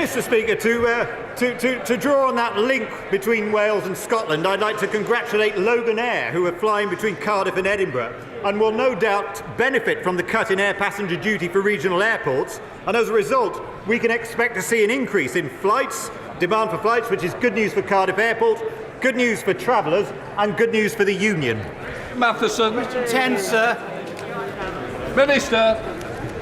Mr. Speaker, to draw on that link between Wales and Scotland, I'd like to congratulate Logan Air, who are flying between Cardiff and Edinburgh, and will no doubt benefit from the cut in air passenger duty for regional airports. And as a result, we can expect to see an increase in flights, demand for flights, which is good news for Cardiff Airport, good news for travellers, and good news for the Union. Matheson. Question 10, sir. Minister.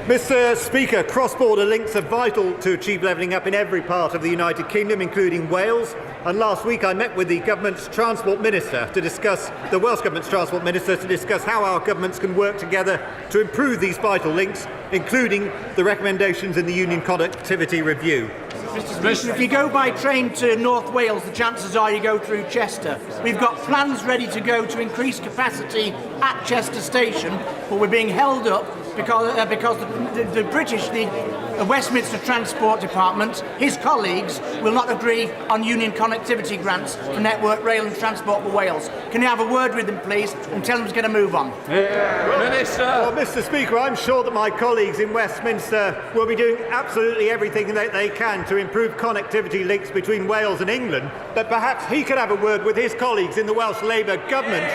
Mr. Speaker, cross-border links are vital to achieve levelling up in every part of the United Kingdom, including Wales. And last week I met with the government's Transport Minister to discuss, the Welsh Government's Transport Minister, to discuss how our governments can work together to improve these vital links, including the recommendations in the Union Connectivity Review. Mr. Speaker, if you go by train to North Wales, the chances are you go through Chester. We've got plans ready to go to increase capacity at Chester Station, but we're being held up because the British, the Westminster Transport Department, his colleagues, will not agree on Union Connectivity grants for Network Rail and Transport for Wales. Can you have a word with them, please, and tell them to get a move on? Minister. Well, Mr. Speaker, I'm sure that my colleagues in Westminster will be doing absolutely everything that they can to improve connectivity links between Wales and England, but perhaps he could have a word with his colleagues in the Welsh Labour government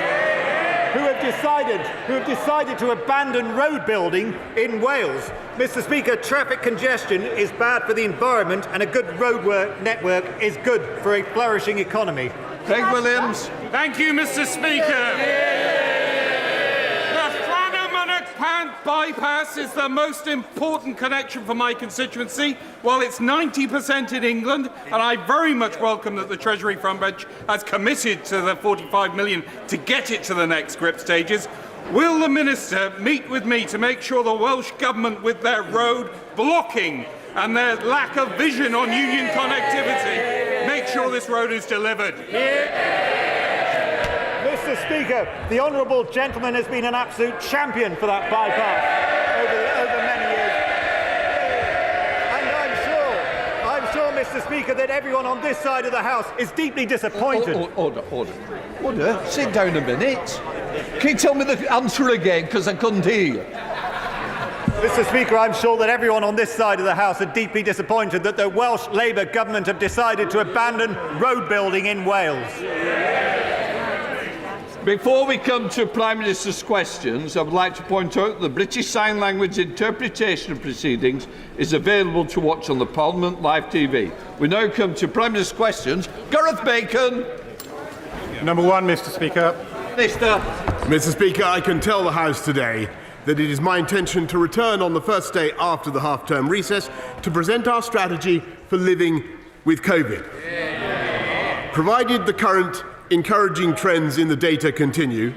who have decided to abandon road building in Wales. Mr. Speaker, traffic congestion is bad for the environment, and a good road network is good for a flourishing economy. Craig Williams. Thank you, Mr. Speaker. Bypass is the most important connection for my constituency. While it's 90% in England, and I very much welcome that the Treasury front bench has committed to the 45 million to get it to the next grip stages, will the Minister meet with me to make sure the Welsh Government, with their road blocking and their lack of vision on Union connectivity, make sure this road is delivered? Mr. Speaker, the Honourable gentleman has been an absolute champion for that bypass over many years. And I'm sure, Mr. Speaker, that everyone on this side of the House is deeply disappointed. Order. Sit down a minute. Can you tell me the answer again, because I couldn't hear you? Mr. Speaker, I'm sure that everyone on this side of the House are deeply disappointed that the Welsh Labour government have decided to abandon road building in Wales. Before we come to Prime Minister's questions, I would like to point out that the British Sign Language interpretation of proceedings is available to watch on the Parliament Live TV. We now come to Prime Minister's questions. Gareth Bacon. Number one, Mr. Speaker. Minister. Mr. Speaker, I can tell the House today that it is my intention to return on the first day after the half-term recess to present our strategy for living with COVID. Provided the current encouraging trends in the data continue,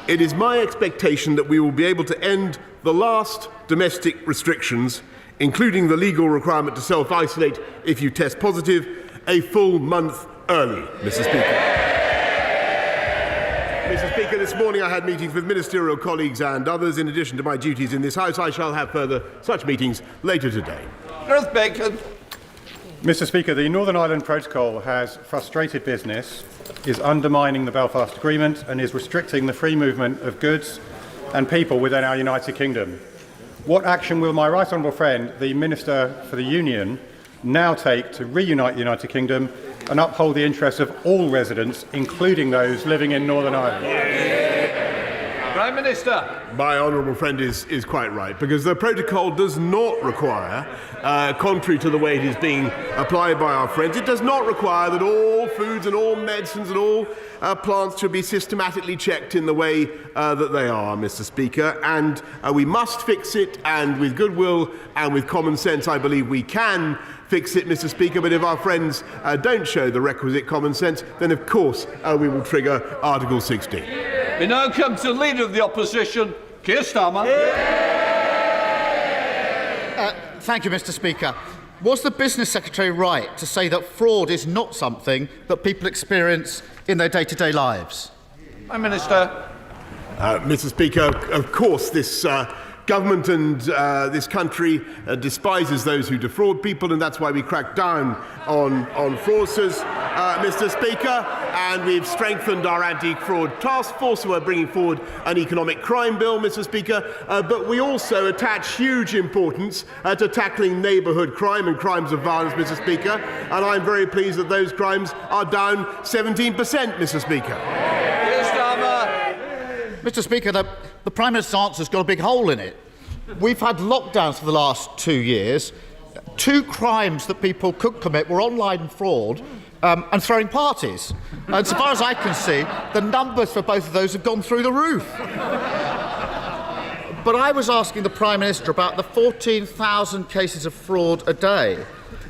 it is my expectation that we will be able to end the last domestic restrictions, including the legal requirement to self-isolate if you test positive, a full month early, Mr. Speaker. Mr. Speaker, this morning I had meetings with ministerial colleagues and others. In addition to my duties in this House, I shall have further such meetings later today. Gareth Bacon. Mr. Speaker, the Northern Ireland Protocol has frustrated business, is undermining the Belfast Agreement, and is restricting the free movement of goods and people within our United Kingdom. What action will my right honourable friend, the Minister for the Union, now take to reunite the United Kingdom and uphold the interests of all residents, including those living in Northern Ireland? Prime Minister. My honourable friend is quite right, because the protocol does not require, contrary to the way it is being applied by our friends, it does not require that all foods and all medicines and all plants should be systematically checked in the way that they are, Mr. Speaker. And we must fix it, and with goodwill and with common sense, I believe we can fix it, Mr. Speaker. But if our friends don't show the requisite common sense, then of course we will trigger Article 60. We now come to the Leader of the Opposition, Keir Starmer. Thank you, Mr. Speaker. Was the Business Secretary right to say that fraud is not something that people experience in their day-to-day lives? Prime Minister. Mr. Speaker, of course this government and this country despises those who defraud people, and that's why we crack down on fraudsters. Mr. Speaker, and we've strengthened our anti-fraud task force, so we're bringing forward an economic crime bill, Mr. Speaker, but we also attach huge importance to tackling neighbourhood crime and crimes of violence, Mr. Speaker, and I'm very pleased that those crimes are down 17%, Mr. Speaker. Keir Starmer. Mr. Speaker, the Prime Minister's answer's got a big hole in it. We've had lockdowns for the last 2 years. 2 crimes that people could commit were online fraud and throwing parties. And so far as I can see, the numbers for both of those have gone through the roof. But I was asking the Prime Minister about the 14,000 cases of fraud a day.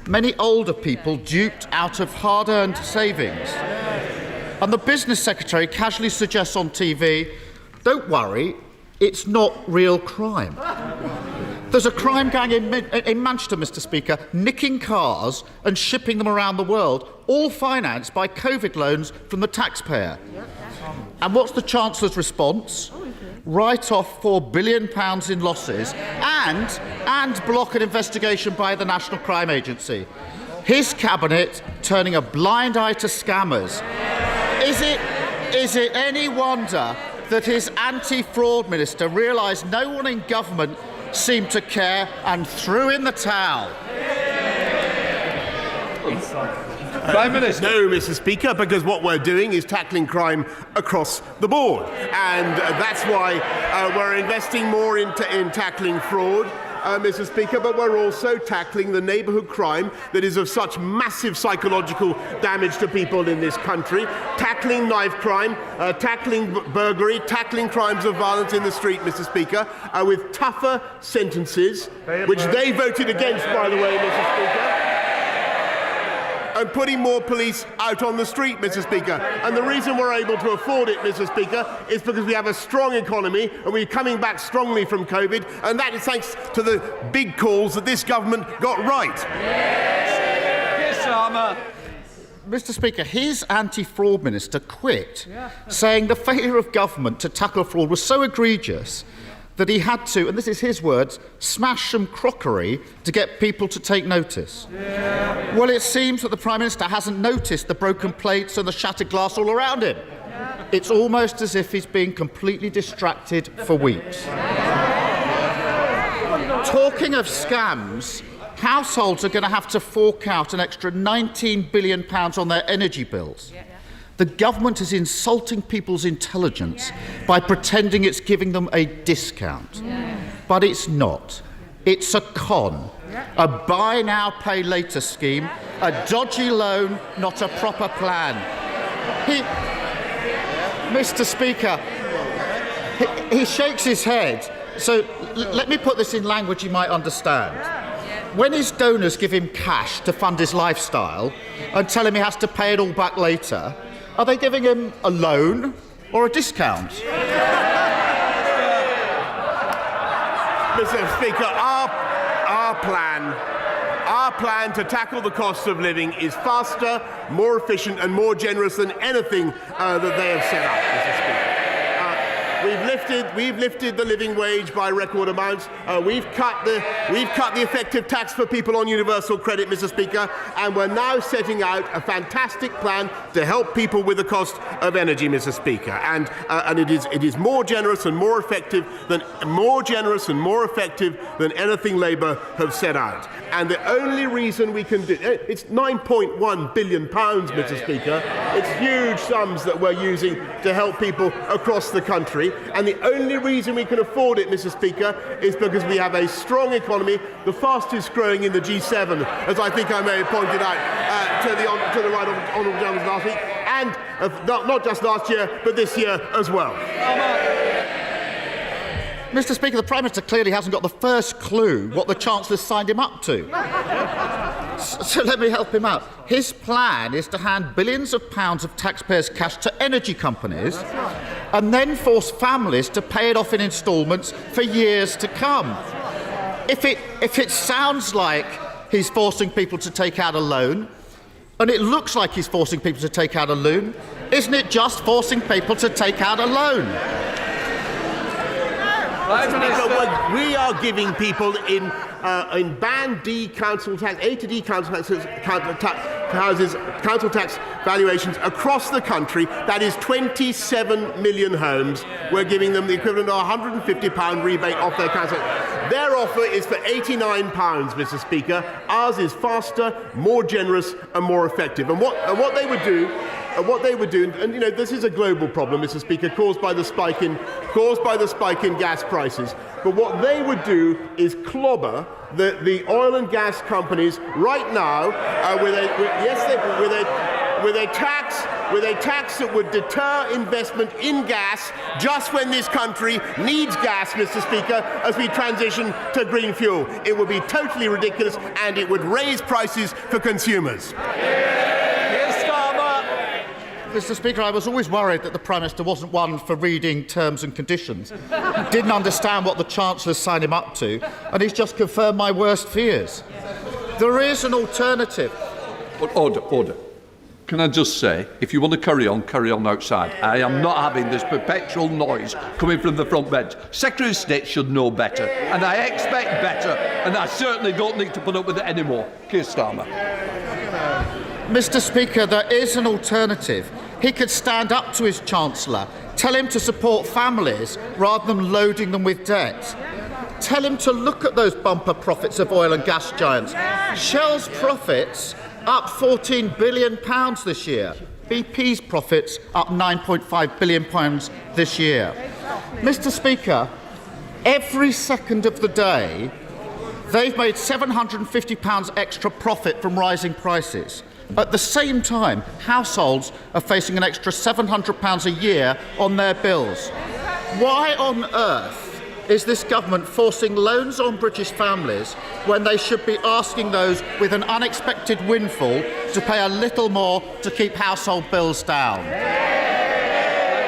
Many older people duped out of hard-earned savings. And the Business Secretary casually suggests on TV, don't worry, it's not real crime. There's a crime gang in Manchester, Mr. Speaker, nicking cars and shipping them around the world, all financed by COVID loans from the taxpayer. And what's the Chancellor's response? Write off £4 billion in losses and block an investigation by the National Crime Agency. His cabinet turning a blind eye to scammers. Is it any wonder that his anti-fraud minister realised no one in government seemed to care and threw in the towel? Prime Minister. No, Mr. Speaker, because what we're doing is tackling crime across the board, and that's why we're investing more in tackling fraud, Mr. Speaker, but we're also tackling the neighbourhood crime that is of such massive psychological damage to people in this country, tackling knife crime, tackling burglary, tackling crimes of violence in the street, Mr. Speaker, with tougher sentences, which they voted against, by the way, Mr. Speaker, and putting more police out on the street, Mr. Speaker. And the reason we're able to afford it, Mr. Speaker, is because we have a strong economy and we're coming back strongly from COVID, and that is thanks to the big calls that this government got right. Keir Starmer. Mr. Speaker, his anti-fraud minister quit, saying the failure of government to tackle fraud was so egregious that he had to, and this is his words, smash some crockery to get people to take notice. Well, it seems that the Prime Minister hasn't noticed the broken plates and the shattered glass all around him. It's almost as if he's been completely distracted for weeks. Talking of scams, households are going to have to fork out an extra £19 billion on their energy bills. The government is insulting people's intelligence by pretending it's giving them a discount. But it's not. It's a con. A buy now, pay later scheme, a dodgy loan, not a proper plan. Mr. Speaker, he shakes his head. So let me put this in language you might understand. When his donors give him cash to fund his lifestyle and tell him he has to pay it all back later, are they giving him a loan or a discount? Mr. Speaker, our plan to tackle the cost of living is faster, more efficient and more generous than anything that they have set up, Mr. Speaker. We've lifted the living wage by record amounts. We've cut the effective tax for people on universal credit, Mr. Speaker, and we're now setting out a fantastic plan to help people with the cost of energy, Mr. Speaker. And it is more generous and more effective than anything Labour have set out. And the only reason we can do it's £9.1 billion, Mr. Speaker. It's huge sums that we're using to help people across the country. And the only reason we can afford it, Mr. Speaker, is because we have a strong economy, the fastest growing in the G7, as I think I may have pointed out to the right honourable gentleman last week, and not just last year, but this year as well. Mr. Speaker, the Prime Minister clearly hasn't got the first clue what the Chancellor signed him up to. So let me help him out. His plan is to hand billions of pounds of taxpayers' cash to energy companies and then force families to pay it off in instalments for years to come. If it sounds like he's forcing people to take out a loan, and it looks like he's forcing people to take out a loan, isn't it just forcing people to take out a loan? We are giving people in Band D council tax, A to D council tax council tax valuations across the country. That is 27 million homes. We're giving them the equivalent of a £150 rebate off their council. Their offer is for £89, Mr. Speaker. Ours is faster, more generous, and more effective. And what they would do. And you know, this is a global problem, Mr. Speaker, caused by the spike in gas prices. But what they would do is clobber the oil and gas companies right now with a tax that would deter investment in gas just when this country needs gas, Mr. Speaker, as we transition to green fuel. It would be totally ridiculous, and it would raise prices for consumers. Mr. Speaker, I was always worried that the Prime Minister wasn't one for reading terms and conditions. Didn't understand what the Chancellor signed him up to, and he's just confirmed my worst fears. There is an alternative. Order. Can I just say, if you want to carry on outside. I am not having this perpetual noise coming from the front bench. Secretary of State should know better, and I expect better, and I certainly don't need to put up with it anymore. Keir Starmer. Mr. Speaker, there is an alternative. He could stand up to his Chancellor, tell him to support families rather than loading them with debt. Tell him to look at those bumper profits of oil and gas giants. Shell's profits up £14 billion this year. BP's profits up £9.5 billion this year. Mr. Speaker, every second of the day, they've made £750 extra profit from rising prices. At the same time, households are facing an extra £700 a year on their bills. Why on earth is this government forcing loans on British families when they should be asking those with an unexpected windfall to pay a little more to keep household bills down?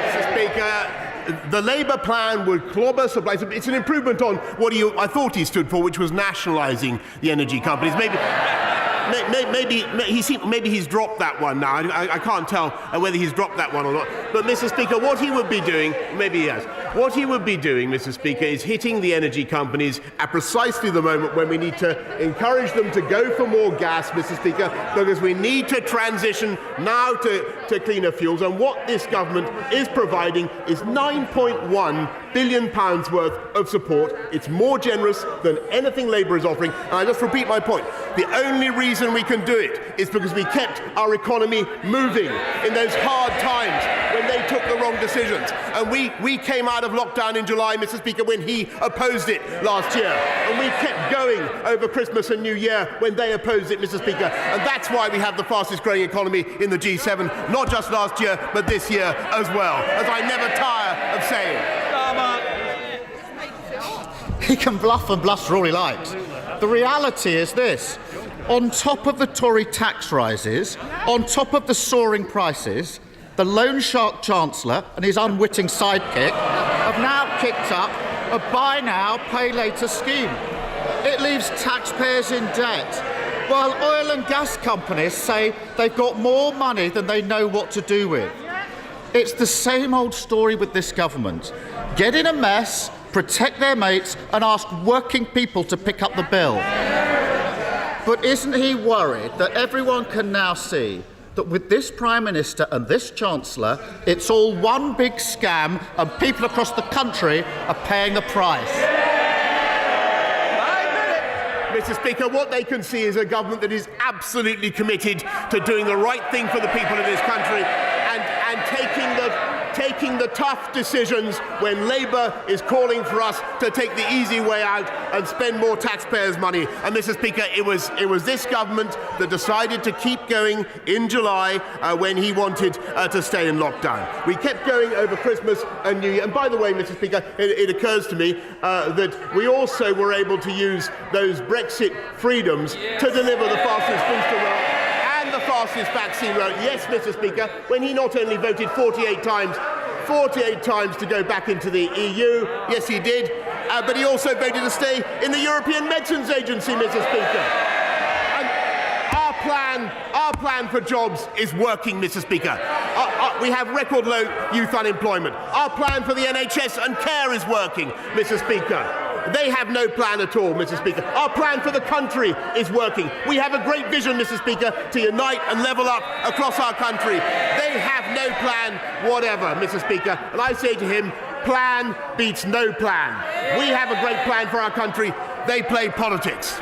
Mr. Speaker, the Labour plan would clobber supplies. It's an improvement on what I thought he stood for, which was nationalising the energy companies. Maybe he's dropped that one now. I can't tell whether he's dropped that one or not. But, Mr. Speaker, what he would be doing, maybe he has, what he would be doing, Mr. Speaker, is hitting the energy companies at precisely the moment when we need to encourage them to go for more gas, Mr. Speaker, because we need to transition now to cleaner fuels. And what this government is providing is £9.1 billion worth of support. It's more generous than anything Labour is offering. And I just repeat my point. The only reason we can do it is because we kept our economy moving in those hard times when they took the wrong decisions. And we came out of lockdown in July, Mr. Speaker, when he opposed it last year. And we kept going over Christmas and New Year when they opposed it, Mr. Speaker. And that's why we have the fastest growing economy in the G7, not just last year, but this year as well, as I never tire of saying. He can bluff and bluster all he likes. The reality is this. On top of the Tory tax rises, on top of the soaring prices, the loan shark Chancellor and his unwitting sidekick have now kicked up a buy now, pay later scheme. It leaves taxpayers in debt, while oil and gas companies say they've got more money than they know what to do with. It's the same old story with this government. Get in a mess, protect their mates, and ask working people to pick up the bill. But isn't he worried that everyone can now see that with this Prime Minister and this Chancellor, it's all one big scam and people across the country are paying the price? Mr. Speaker, what they can see is a government that is absolutely committed to doing the right thing for the people of this country and taking the tough decisions when Labour is calling for us to take the easy way out and spend more taxpayers' money. And, Mr. Speaker, it was this government that decided to keep going in July when he wanted to stay in lockdown. We kept going over Christmas and New Year. And by the way, Mr. Speaker, it occurs to me that we also were able to use those Brexit freedoms to deliver the fastest booster round and the fastest vaccine round. Yes, Mr. Speaker, when he not only voted 48 times to go back into the EU, yes he did, but he also voted to stay in the European Medicines Agency, Mr. Speaker. And our plan for jobs is working, Mr. Speaker. We have record low youth unemployment. Our plan for the NHS and care is working, Mr. Speaker. They have no plan at all, Mr. Speaker. Our plan for the country is working. We have a great vision, Mr. Speaker, to unite and level up across our country. They have no plan whatever, Mr. Speaker. And I say to him, plan beats no plan. We have a great plan for our country. They play politics.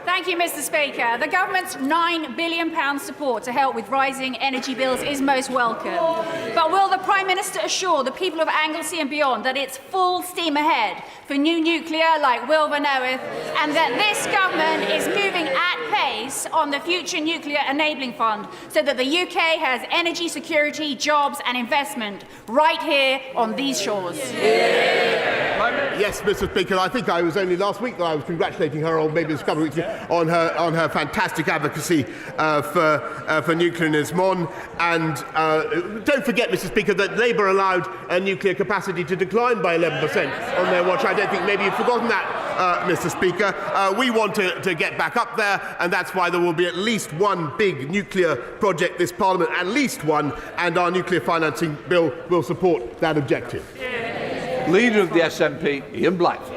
Thank you, Mr. Speaker. The government's £9 billion support to help with rising energy bills is most welcome. But will the Prime Minister assure the people of Anglesey and beyond that it's full steam ahead for new nuclear like Wilbur knoweth, and that this government is moving at pace on the Future Nuclear Enabling Fund so that the UK has energy security, jobs and investment right here on these shores? Yes, Mr. Speaker. I think I was only last week that I was congratulating her, or maybe it was a couple of weeks ago, on her fantastic advocacy for nuclear in Ismon. And don't forget, Mr. Speaker, that Labour allowed nuclear capacity to decline by 11% on their watch. I don't think maybe you've forgotten that, Mr. Speaker. We want to get back up there, and that's why there will be at least one big nuclear project this Parliament, at least one, and our nuclear financing bill will support that objective. Leader of the SNP, Ian Blackford.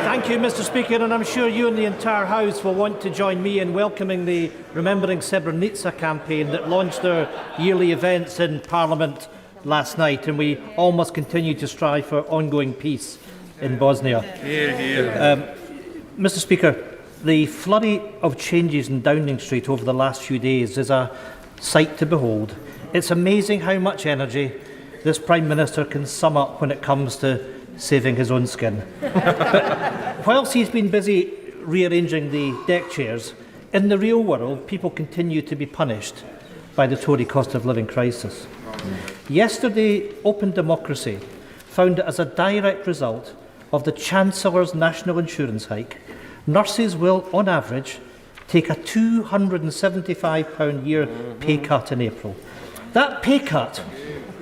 Thank you, Mr. Speaker, and I'm sure you and the entire House will want to join me in welcoming the Remembering Srebrenica campaign that launched their yearly events in Parliament last night, and we all must continue to strive for ongoing peace in Bosnia. Mr. Speaker, the flurry of changes in Downing Street over the last few days is a sight to behold. It's amazing how much energy this Prime Minister can sum up when it comes to saving his own skin. But whilst he's been busy rearranging the deck chairs, in the real world, people continue to be punished by the Tory cost of living crisis. Yesterday, Open Democracy found that as a direct result of the Chancellor's national insurance hike, nurses will, on average, take a £275 year pay cut in April. That pay cut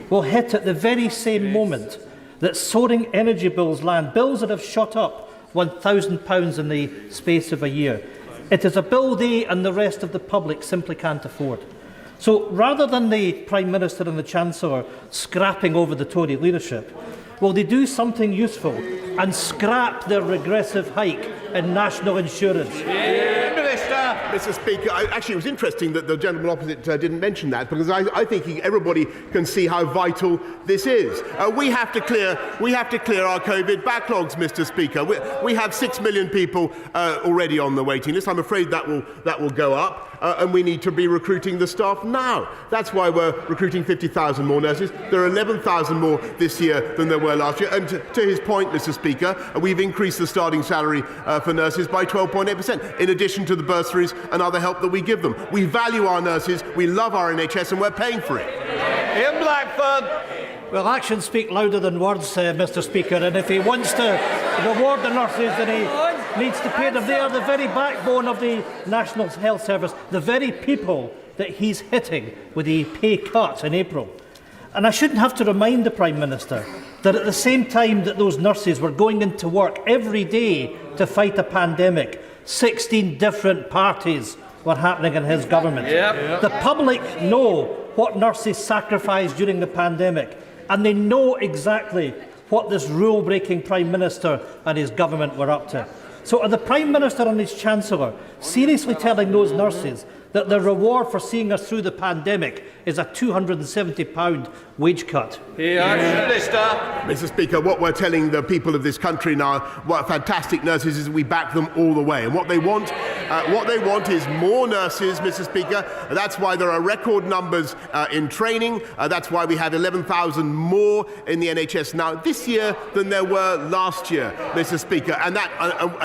will hit at the very same moment that soaring energy bills land, bills that have shot up £1,000 in the space of a year. It is a bill they and the rest of the public simply can't afford. So rather than the Prime Minister and the Chancellor scrapping over the Tory leadership, will they do something useful and scrap their regressive hike in national insurance? Mr. Speaker, actually it was interesting that the gentleman opposite didn't mention that, because I think everybody can see how vital this is. We have to clear our COVID backlogs, Mr. Speaker. We have 6 million people already on the waiting list. I'm afraid that will go up. And we need to be recruiting the staff now. That's why we're recruiting 50,000 more nurses. There are 11,000 more this year than there were last year. And to his point, Mr. Speaker, we've increased the starting salary for nurses by 12.8%, in addition to the bursaries and other help that we give them. We value our nurses, we love our NHS, and we're paying for it. Ian Blackford. Well, actions speak louder than words, Mr. Speaker, and if he wants to reward the nurses, then he needs to pay them. They are the very backbone of the National Health Service, the very people that he's hitting with the pay cut in April. And I shouldn't have to remind the Prime Minister that at the same time that those nurses were going into work every day to fight a pandemic, 16 different parties were happening in his government. The public know what nurses sacrificed during the pandemic, and they know exactly what this rule-breaking Prime Minister and his government were up to. So are the Prime Minister and his Chancellor seriously telling those nurses that the reward for seeing us through the pandemic is a £270 wage cut? Mr. Speaker, what we're telling the people of this country now, what fantastic nurses, is that we back them all the way. And what they want is more nurses, Mr. Speaker. That's why there are record numbers in training. That's why we have 11,000 more in the NHS now this year than there were last year, Mr. Speaker. And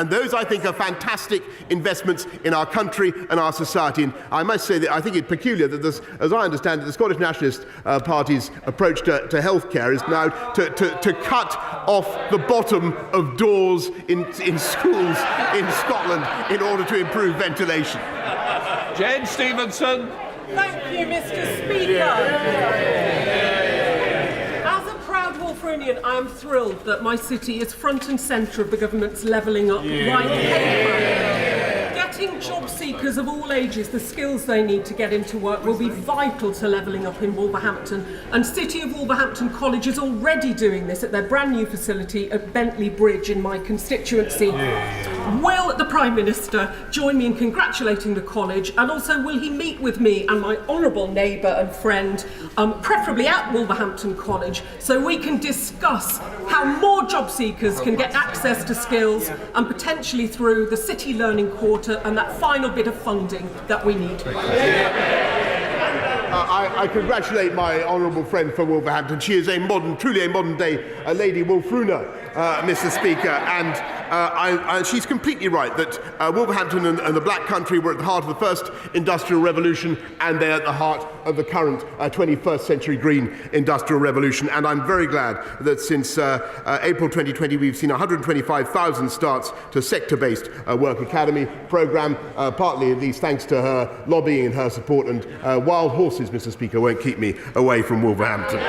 those, I think, are fantastic investments in our country and our society. And I must say that I think it's peculiar that this, as I understand it, the Scottish Nationalist Party's approach to healthcare is now to cut off the bottom of doors in schools in Scotland in order to improve ventilation. Jane Stevenson. Thank you, Mr. Speaker. As a proud Walfronian, I am thrilled that my city is front and centre of the government's levelling up right paper. getting job seekers of all ages the skills they need to get into work will be vital to levelling up in Wolverhampton, and City of Wolverhampton College is already doing this at their brand new facility at Bentley Bridge in my constituency. Will the Prime Minister join me in congratulating the college, and also will he meet with me and my honourable neighbour and friend, preferably at Wolverhampton College, so we can discuss how more job seekers can get access to skills, and potentially through the City Learning Quarter and that final bit of funding that we need. I congratulate my honourable friend from Wolverhampton. She is truly a modern day Lady Wolfruna, Mr. Speaker, and she's completely right that Wolverhampton and the Black Country were at the heart of the first industrial revolution, and they're at the heart of the current 21st century green industrial revolution. And I'm very glad that since April 2020 we've seen 125,000 starts to sector-based work academy programme, partly at least thanks to her lobbying and her support, and wild horses, Mr. Speaker, won't keep me away from Wolverhampton.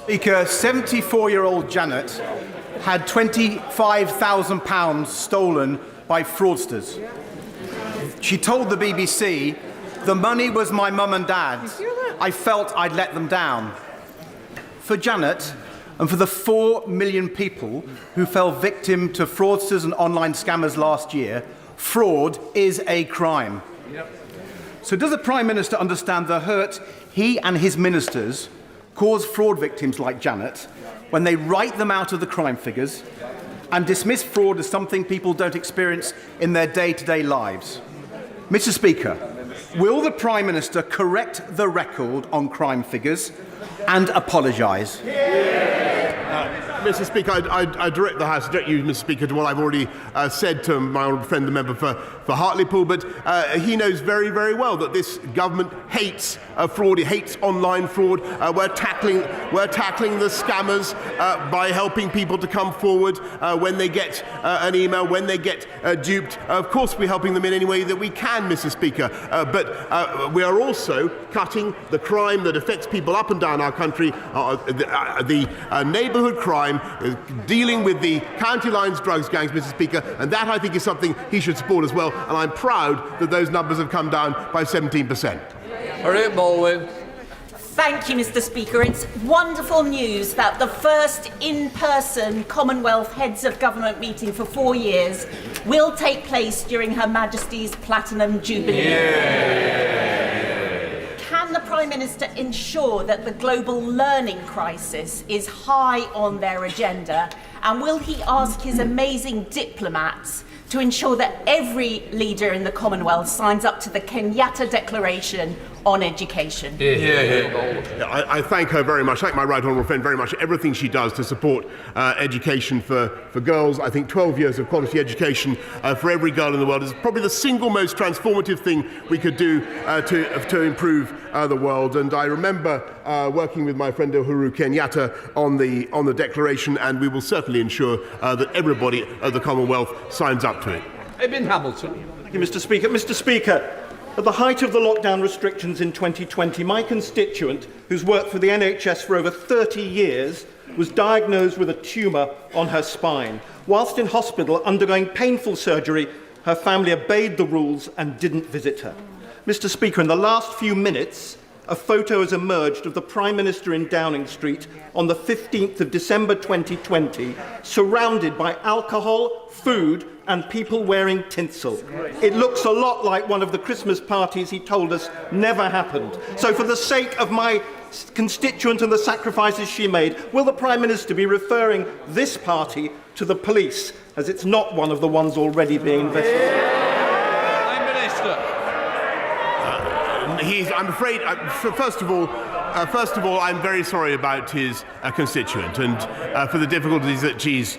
Speaker, 74-year-old Janet had £25,000 stolen by fraudsters. She told the BBC, "The money was my mum and dad's. I felt I'd let them down." For Janet, and for the 4 million people who fell victim to fraudsters and online scammers last year, fraud is a crime. So does the Prime Minister understand the hurt he and his ministers cause fraud victims like Janet when they write them out of the crime figures and dismiss fraud as something people don't experience in their day-to-day lives? Mr. Speaker, will the Prime Minister correct the record on crime figures and apologise? Mr. Speaker, I direct the House, direct you, Mr. Speaker, to what I've already said to my honourable friend, the member for Hartlepool, but he knows very, very well that this government hates fraud. It hates online fraud. We're tackling the scammers by helping people to come forward when they get an email, when they get duped. Of course, we're helping them in any way that we can, Mr. Speaker, but we are also cutting the crime that affects people up and down our country, the neighbourhood crime, dealing with the county lines drugs gangs, Mr. Speaker, and that I think is something he should support as well, and I'm proud that those numbers have come down by 17%. All right, Baldwin. Thank you, Mr. Speaker. It's wonderful news that the first in-person Commonwealth Heads of Government meeting for 4 years will take place during Her Majesty's Platinum Jubilee. Can the Prime Minister ensure that the global learning crisis is high on their agenda, and will he ask his amazing diplomats to ensure that every leader in the Commonwealth signs up to the Kenyatta Declaration on education? I thank her very much, thank my right honourable friend very much, everything she does to support education for girls. I think 12 years of quality education for every girl in the world is probably the single most transformative thing we could do to improve the world. And I remember working with my friend Uhuru Kenyatta on the declaration, and we will certainly ensure that everybody at the Commonwealth signs up to it. Eben Hamilton. Thank you, Mr. Speaker. Mr. Speaker, at the height of the lockdown restrictions in 2020, my constituent, who's worked for the NHS for over 30 years, was diagnosed with a tumour on her spine. Whilst in hospital undergoing painful surgery, her family obeyed the rules and didn't visit her. Mr. Speaker, in the last few minutes, a photo has emerged of the Prime Minister in Downing Street on the 15th of December 2020, surrounded by alcohol, food and people wearing tinsel. It looks a lot like one of the Christmas parties he told us never happened. So for the sake of my constituent and the sacrifices she made, will the Prime Minister be referring this party to the police, as it's not one of the ones already being investigated? Prime Minister. I'm afraid, first of all, I'm very sorry about his constituent and for the difficulties that she's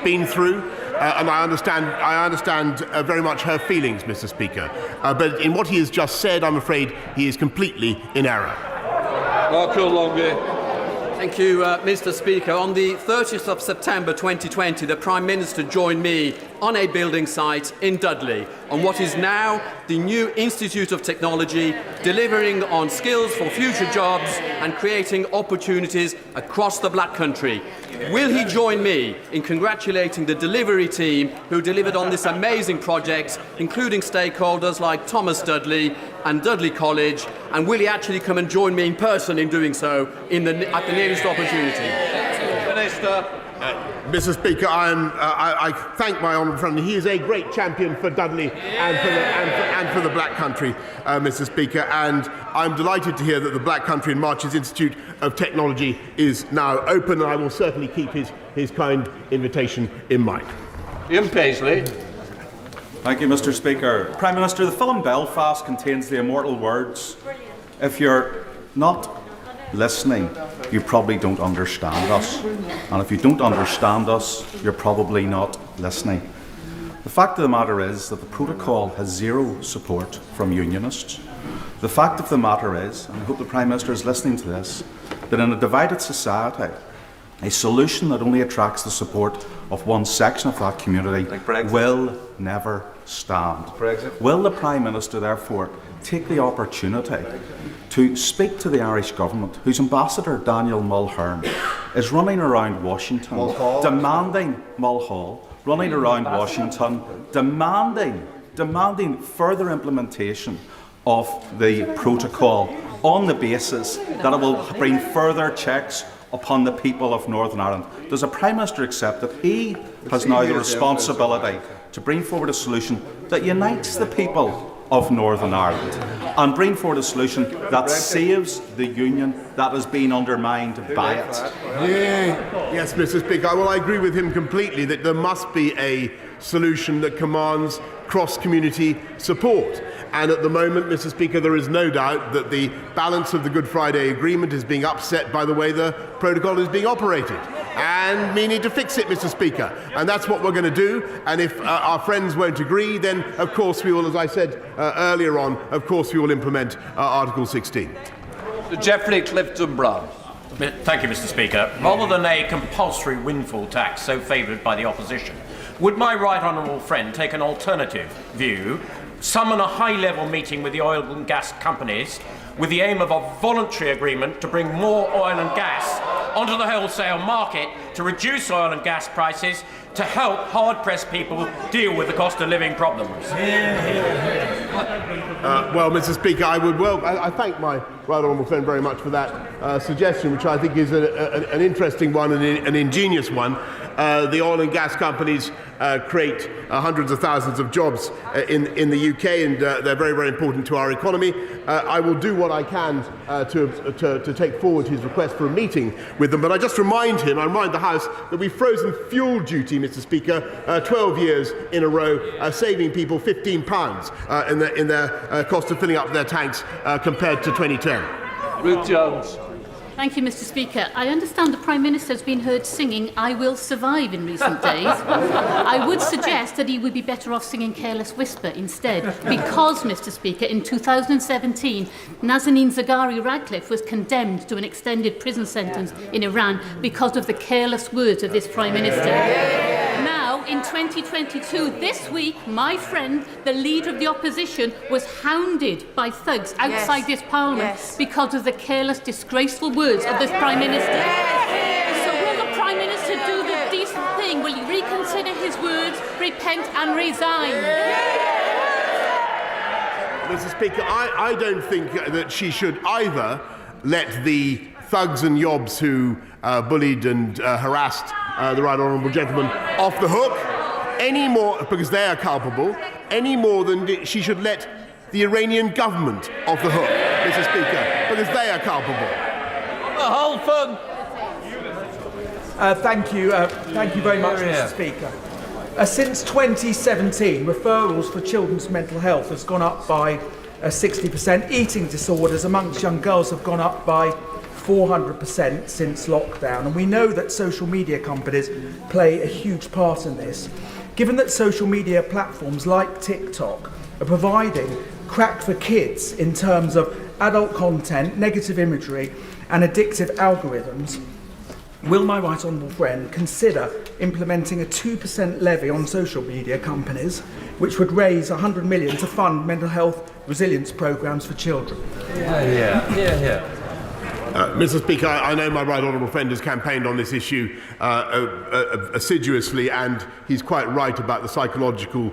been through, and I understand very much her feelings, Mr. Speaker. But in what he has just said, I'm afraid he is completely in error. Marco Longley. Thank you, Mr. Speaker. On the 30th of September 2020, the Prime Minister joined me on a building site in Dudley on what is now the new Institute of Technology, delivering on skills for future jobs and creating opportunities across the Black Country. Will he join me in congratulating the delivery team who delivered on this amazing project, including stakeholders like Thomas Dudley and Dudley College, and will he actually come and join me in person in doing so at the nearest opportunity? Minister. Mr. Speaker, I thank my honourable friend. He is a great champion for Dudley and for the Black Country, Mr. Speaker, and I'm delighted to hear that the Black Country and Marches Institute of Technology is now open, and I will certainly keep his kind invitation in mind. Ian Paisley. Thank you, Mr. Speaker. Prime Minister, the film Belfast contains the immortal words, "If you're not listening, you probably don't understand us. And if you don't understand us, you're probably not listening." The fact of the matter is that the protocol has zero support from unionists. The fact of the matter is, and I hope the Prime Minister is listening to this, that in a divided society, a solution that only attracts the support of one section of that community will never stand. Will the Prime Minister therefore take the opportunity to speak to the Irish government, whose ambassador Daniel Mulhern is running around Washington demanding further implementation of the protocol on the basis that it will bring further checks upon the people of Northern Ireland? Does the Prime Minister accept that he has now the responsibility to bring forward a solution that unites the people of Northern Ireland and bring forward a solution that saves the union that has been undermined by it? Yes, Mr. Speaker. Well, I agree with him completely that there must be a solution that commands cross-community support. And at the moment, Mr. Speaker, there is no doubt that the balance of the Good Friday Agreement is being upset by the way the protocol is being operated. And we need to fix it, Mr. Speaker. And that's what we're going to do. And if our friends won't agree, then of course we will, as I said earlier on, of course we will implement Article 16. Geoffrey Clifton-Brown. Thank you, Mr. Speaker. Rather than a compulsory windfall tax so favoured by the opposition, would my right honourable friend take an alternative view, summon a high-level meeting with the oil and gas companies with the aim of a voluntary agreement to bring more oil and gas onto the wholesale market to reduce oil and gas prices to help hard-pressed people deal with the cost of living problems? Well, Mr. Speaker, I thank my right honourable friend very much for that suggestion, which I think is an interesting one and an ingenious one. The oil and gas companies create hundreds of thousands of jobs in the UK, and they're very, very important to our economy. I will do what I can to take forward his request for a meeting with them, but I just remind the House that we've frozen fuel duty, Mr. Speaker, 12 years in a row, saving people £15 in their cost of filling up their tanks compared to 2010. Ruth Jones. Thank you, Mr. Speaker. I understand the Prime Minister has been heard singing "I Will Survive" in recent days. I would suggest that he would be better off singing "Careless Whisper" instead, because, Mr. Speaker, in 2017, Nazanin Zaghari-Ratcliffe was condemned to an extended prison sentence in Iran because of the careless words of this Prime Minister. Now, in 2022, this week, my friend, the Leader of the Opposition, was hounded by thugs outside this Parliament because of the careless, disgraceful words of this Prime Minister. So will the Prime Minister do the decent thing? Will he reconsider his words, repent and resign? Mr. Speaker, I don't think that she should either let the thugs and yobs who bullied and harassed the right honourable gentleman off the hook any more, because they are culpable, any more than she should let the Iranian government off the hook, Mr. Speaker, because they are culpable. Holford. Thank you very much, Mr. Speaker. Since 2017, referrals for children's mental health has gone up by 60%. Eating disorders amongst young girls have gone up by 400% since lockdown. And we know that social media companies play a huge part in this. Given that social media platforms like TikTok are providing crack for kids in terms of adult content, negative imagery and addictive algorithms, will my right honourable friend consider implementing a 2% levy on social media companies, which would raise $100 million to fund mental health resilience programmes for children? Mr. Speaker, I know my right honourable friend has campaigned on this issue assiduously, and he's quite right about the psychological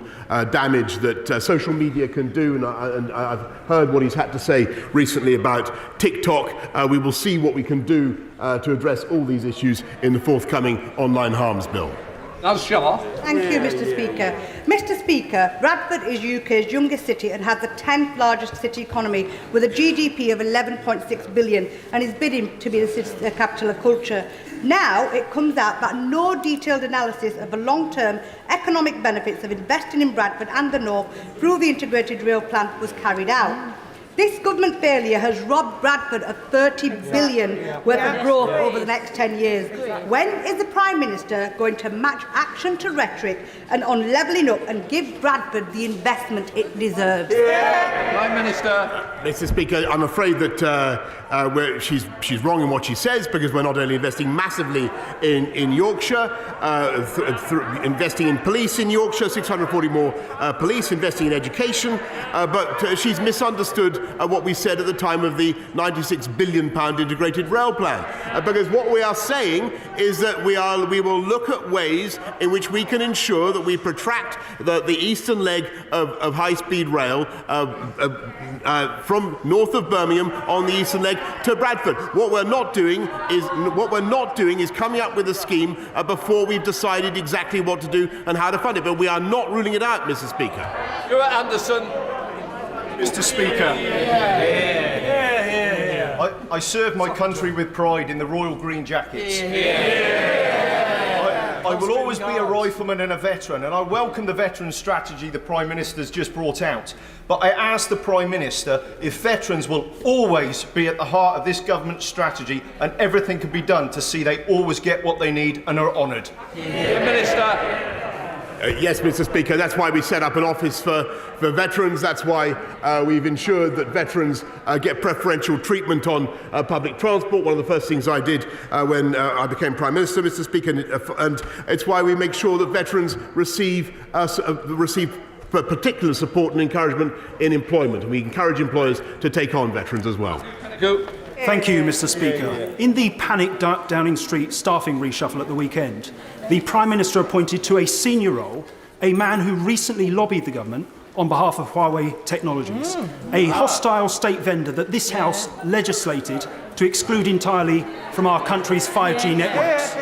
damage that social media can do, and I've heard what he's had to say recently about TikTok. We will see what we can do to address all these issues in the forthcoming online harms bill. Thank you, Mr. Speaker. Mr. Speaker, Bradford is UK's youngest city and has the 10th largest city economy with a GDP of 11.6 billion and is bidding to be the capital of culture. Now it comes out that no detailed analysis of the long-term economic benefits of investing in Bradford and the North through the integrated rail plan was carried out. This government failure has robbed Bradford of 30 billion worth of growth over the next 10 years. When is the Prime Minister going to match action to rhetoric and on levelling up and give Bradford the investment it deserves? Prime Minister. Mr. Speaker, I'm afraid that she's wrong in what she says, because we're not only investing massively in Yorkshire, investing in police in Yorkshire, 640 more police, investing in education, but she's misunderstood what we said at the time of the £96 billion integrated rail plan. Because what we are saying is that we will look at ways in which we can ensure that we protract the eastern leg of high-speed rail from north of Birmingham on the eastern leg to Bradford. What we're not doing is coming up with a scheme before we've decided exactly what to do and how to fund it. But we are not ruling it out, Mr. Speaker. Stuart Anderson. Mr. Speaker, I serve my country with pride in the Royal Green Jackets. I will always be a rifleman and a veteran, and I welcome the veteran strategy the Prime Minister's just brought out. But I ask the Prime Minister if veterans will always be at the heart of this government strategy, and everything can be done to see they always get what they need and are honoured. Minister. Yes, Mr. Speaker, that's why we set up an office for veterans. That's why we've ensured that veterans get preferential treatment on public transport. One of the first things I did when I became Prime Minister, Mr. Speaker, and it's why we make sure that veterans receive particular support and encouragement in employment. And we encourage employers to take on veterans as well. Thank you, Mr. Speaker. In the panic Downing Street staffing reshuffle at the weekend, the Prime Minister appointed to a senior role a man who recently lobbied the government on behalf of Huawei Technologies, a hostile state vendor that this House legislated to exclude entirely from our country's 5G networks.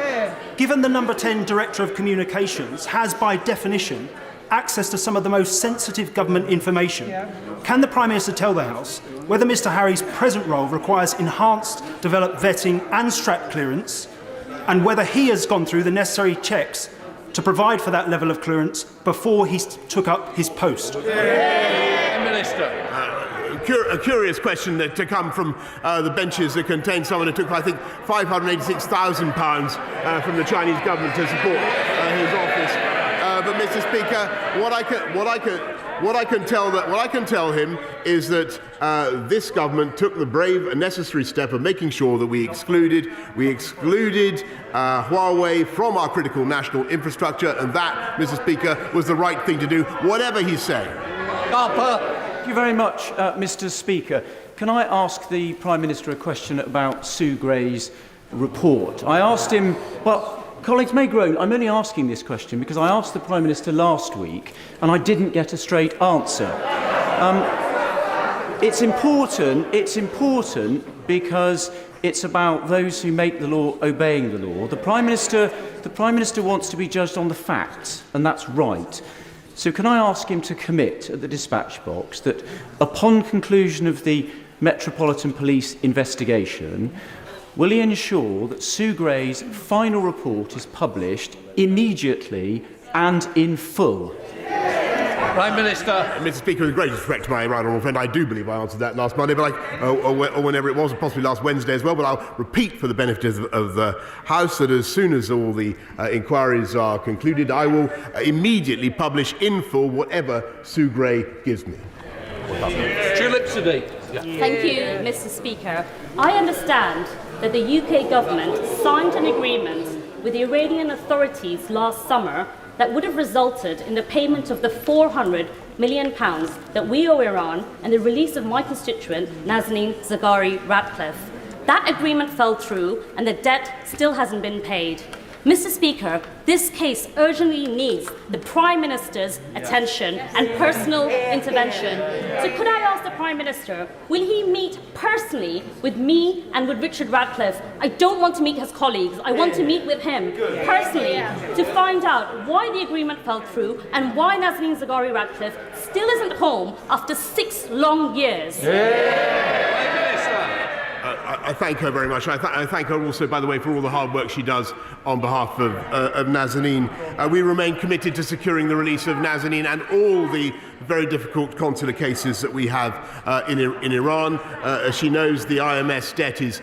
Given the number 10 Director of Communications has, by definition, access to some of the most sensitive government information, can the Prime Minister tell the House whether Mr Harry's present role requires enhanced developed vetting and strap clearance, and whether he has gone through the necessary checks to provide for that level of clearance before he took up his post? Minister. A curious question to come from the benches that contain someone who took, I think, £586,000 from the Chinese government to support his office. But, Mr. Speaker, what I can tell him is that this government took the brave and necessary step of making sure that we excluded Huawei from our critical national infrastructure, and that, Mr. Speaker, was the right thing to do, whatever he's saying. Thank you very much, Mr. Speaker. Can I ask the Prime Minister a question about Sue Gray's report? I asked him, colleagues may groan, I'm only asking this question because I asked the Prime Minister last week and I didn't get a straight answer. It's important because it's about those who make the law obeying the law. The Prime Minister wants to be judged on the facts, and that's right. So can I ask him to commit at the dispatch box that upon conclusion of the Metropolitan Police investigation, will he ensure that Sue Gray's final report is published immediately and in full? Prime Minister. Mr. Speaker, with great respect to my right honourable friend, I do believe I answered that last Monday, but or whenever it was, possibly last Wednesday as well. But I'll repeat for the benefit of the House that as soon as all the inquiries are concluded, I will immediately publish in full whatever Sue Gray gives me. Tulip Siddiq. Thank you, Mr. Speaker. I understand that the UK government signed an agreement with the Iranian authorities last summer that would have resulted in the payment of the £400 million that we owe Iran and the release of my constituent, Nazanin Zaghari Ratcliffe. That agreement fell through and the debt still hasn't been paid. Mr. Speaker, this case urgently needs the Prime Minister's attention and personal intervention. So could I ask the Prime Minister, will he meet personally with me and with Richard Ratcliffe? I don't want to meet his colleagues. I want to meet with him personally to find out why the agreement fell through and why Nazanin Zaghari Ratcliffe still isn't home after 6 long years. I thank her very much. I thank her also, by the way, for all the hard work she does on behalf of Nazanin. We remain committed to securing the release of Nazanin and all the very difficult consular cases that we have in Iran. As she knows, the IMS debt is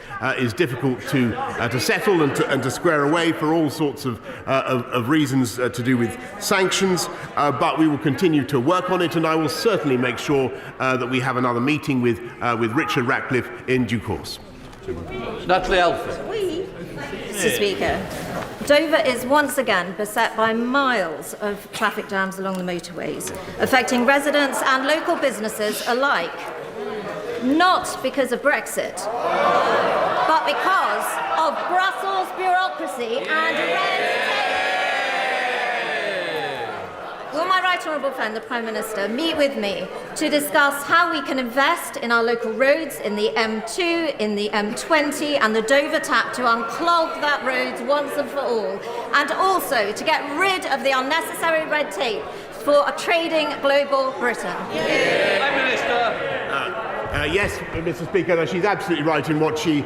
difficult to settle and to square away for all sorts of reasons to do with sanctions. But we will continue to work on it, and I will certainly make sure that we have another meeting with Richard Ratcliffe in due course. Natalie Elford. Mr. Speaker, Dover is once again beset by miles of traffic jams along the motorways, affecting residents and local businesses alike. Not because of Brexit, but because of Brussels bureaucracy and red tape. Will my right honourable friend, the Prime Minister, meet with me to discuss how we can invest in our local roads, in the M2, in the M20 and the Dover tap to unclog that roads once and for all, and also to get rid of the unnecessary red tape for a trading global Britain? Prime Minister. Yes, Mr. Speaker, she's absolutely right in what she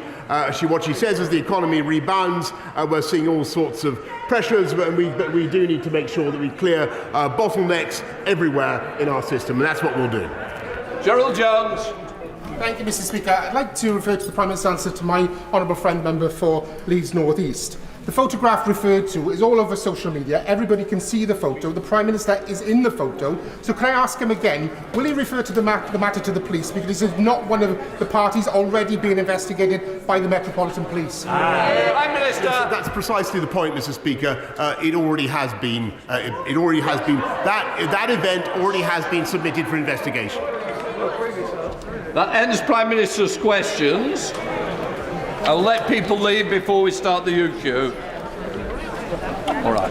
says. As the economy rebounds, we're seeing all sorts of pressures, but we do need to make sure that we clear bottlenecks everywhere in our system, and that's what we'll do. Gerald Jones. Thank you, Mr. Speaker. I'd like to refer to the Prime Minister's answer to my honourable friend member for Leeds North East. The photograph referred to is all over social media. Everybody can see the photo. The Prime Minister is in the photo. So can I ask him again, will he refer to the matter to the police? Because this is not one of the parties already being investigated by the Metropolitan Police. Prime Minister. That's precisely the point, Mr. Speaker. It already has been. That event already has been submitted for investigation. That ends Prime Minister's questions. I'll let people leave before we start the UQ. All right.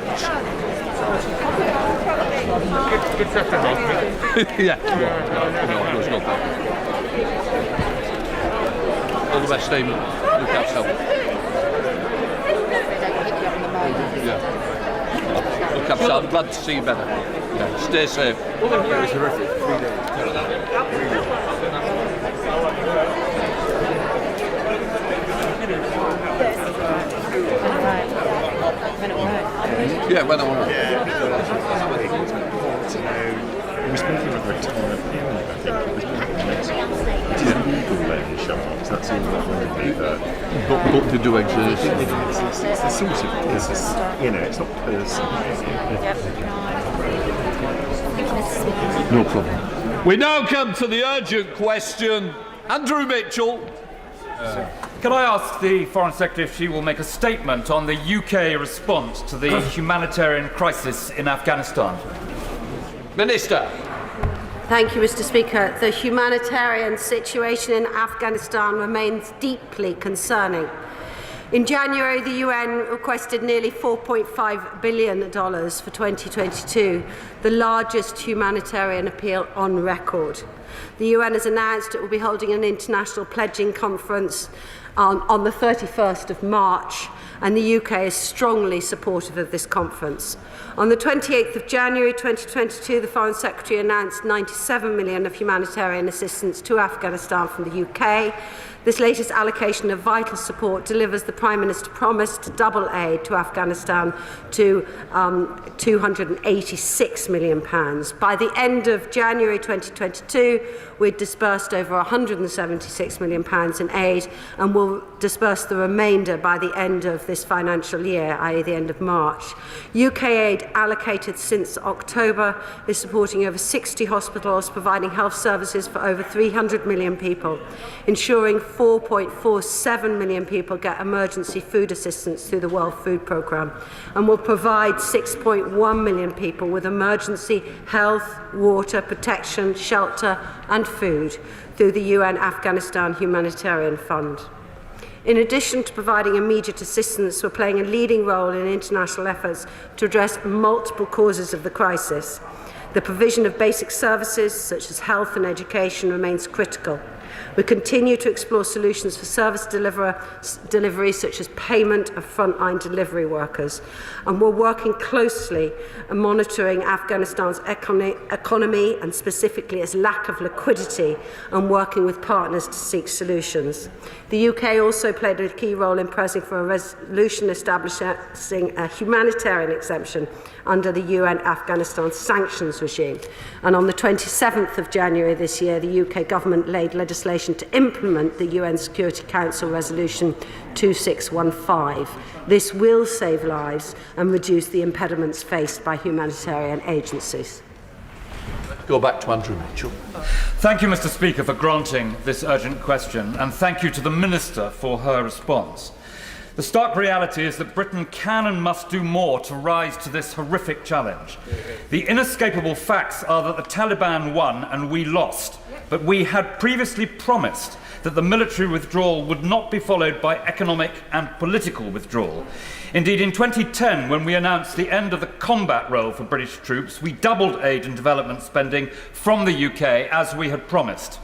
Yeah. No, there's nothing. All the best, Damon. Look after yourself. Yeah. Look after yourself. I'm glad to see you better. Yeah. Stay safe. It was horrific. 3 days. Yeah, when I want to. We're speaking of retirement period, I think. It is legal loan sharks, that's all that would be there. But they do exist. It's the sort of, it's not personal. No problem. We now come to the urgent question. Andrew Mitchell. Can I ask the Foreign Secretary if she will make a statement on the UK response to the humanitarian crisis in Afghanistan? Minister. Thank you, Mr. Speaker. The humanitarian situation in Afghanistan remains deeply concerning. In January, the UN requested nearly $4.5 billion for 2022, the largest humanitarian appeal on record. The UN has announced it will be holding an international pledging conference on the 31st of March, and the UK is strongly supportive of this conference. On the 28th of January 2022, the Foreign Secretary announced $97 million of humanitarian assistance to Afghanistan from the UK. This latest allocation of vital support delivers the Prime Minister promise to double aid to Afghanistan to £286 million. By the end of January 2022, we'd disbursed over £176 million in aid and will disburse the remainder by the end of this financial year, i.e. the end of March. UK aid allocated since October is supporting over 60 hospitals, providing health services for over 300 million people, ensuring 4.47 million people get emergency food assistance through the World Food Programme, and will provide 6.1 million people with emergency health, water, protection, shelter and food through the UN Afghanistan Humanitarian Fund. In addition to providing immediate assistance, we're playing a leading role in international efforts to address multiple causes of the crisis. The provision of basic services, such as health and education, remains critical. We continue to explore solutions for service delivery, such as payment of frontline delivery workers. And we're working closely and monitoring Afghanistan's economy and specifically its lack of liquidity, and working with partners to seek solutions. The UK also played a key role in pressing for a resolution establishing a humanitarian exemption under the UN Afghanistan sanctions regime. And on the 27th of January this year, the UK government laid legislation to implement the UN Security Council Resolution 2615. This will save lives and reduce the impediments faced by humanitarian agencies. Go back to Andrew Mitchell. Thank you, Mr. Speaker, for granting this urgent question, and thank you to the Minister for her response. The stark reality is that Britain can and must do more to rise to this horrific challenge. The inescapable facts are that the Taliban won and we lost, but we had previously promised that the military withdrawal would not be followed by economic and political withdrawal. Indeed, in 2010, when we announced the end of the combat role for British troops, we doubled aid and development spending from the UK, as we had promised.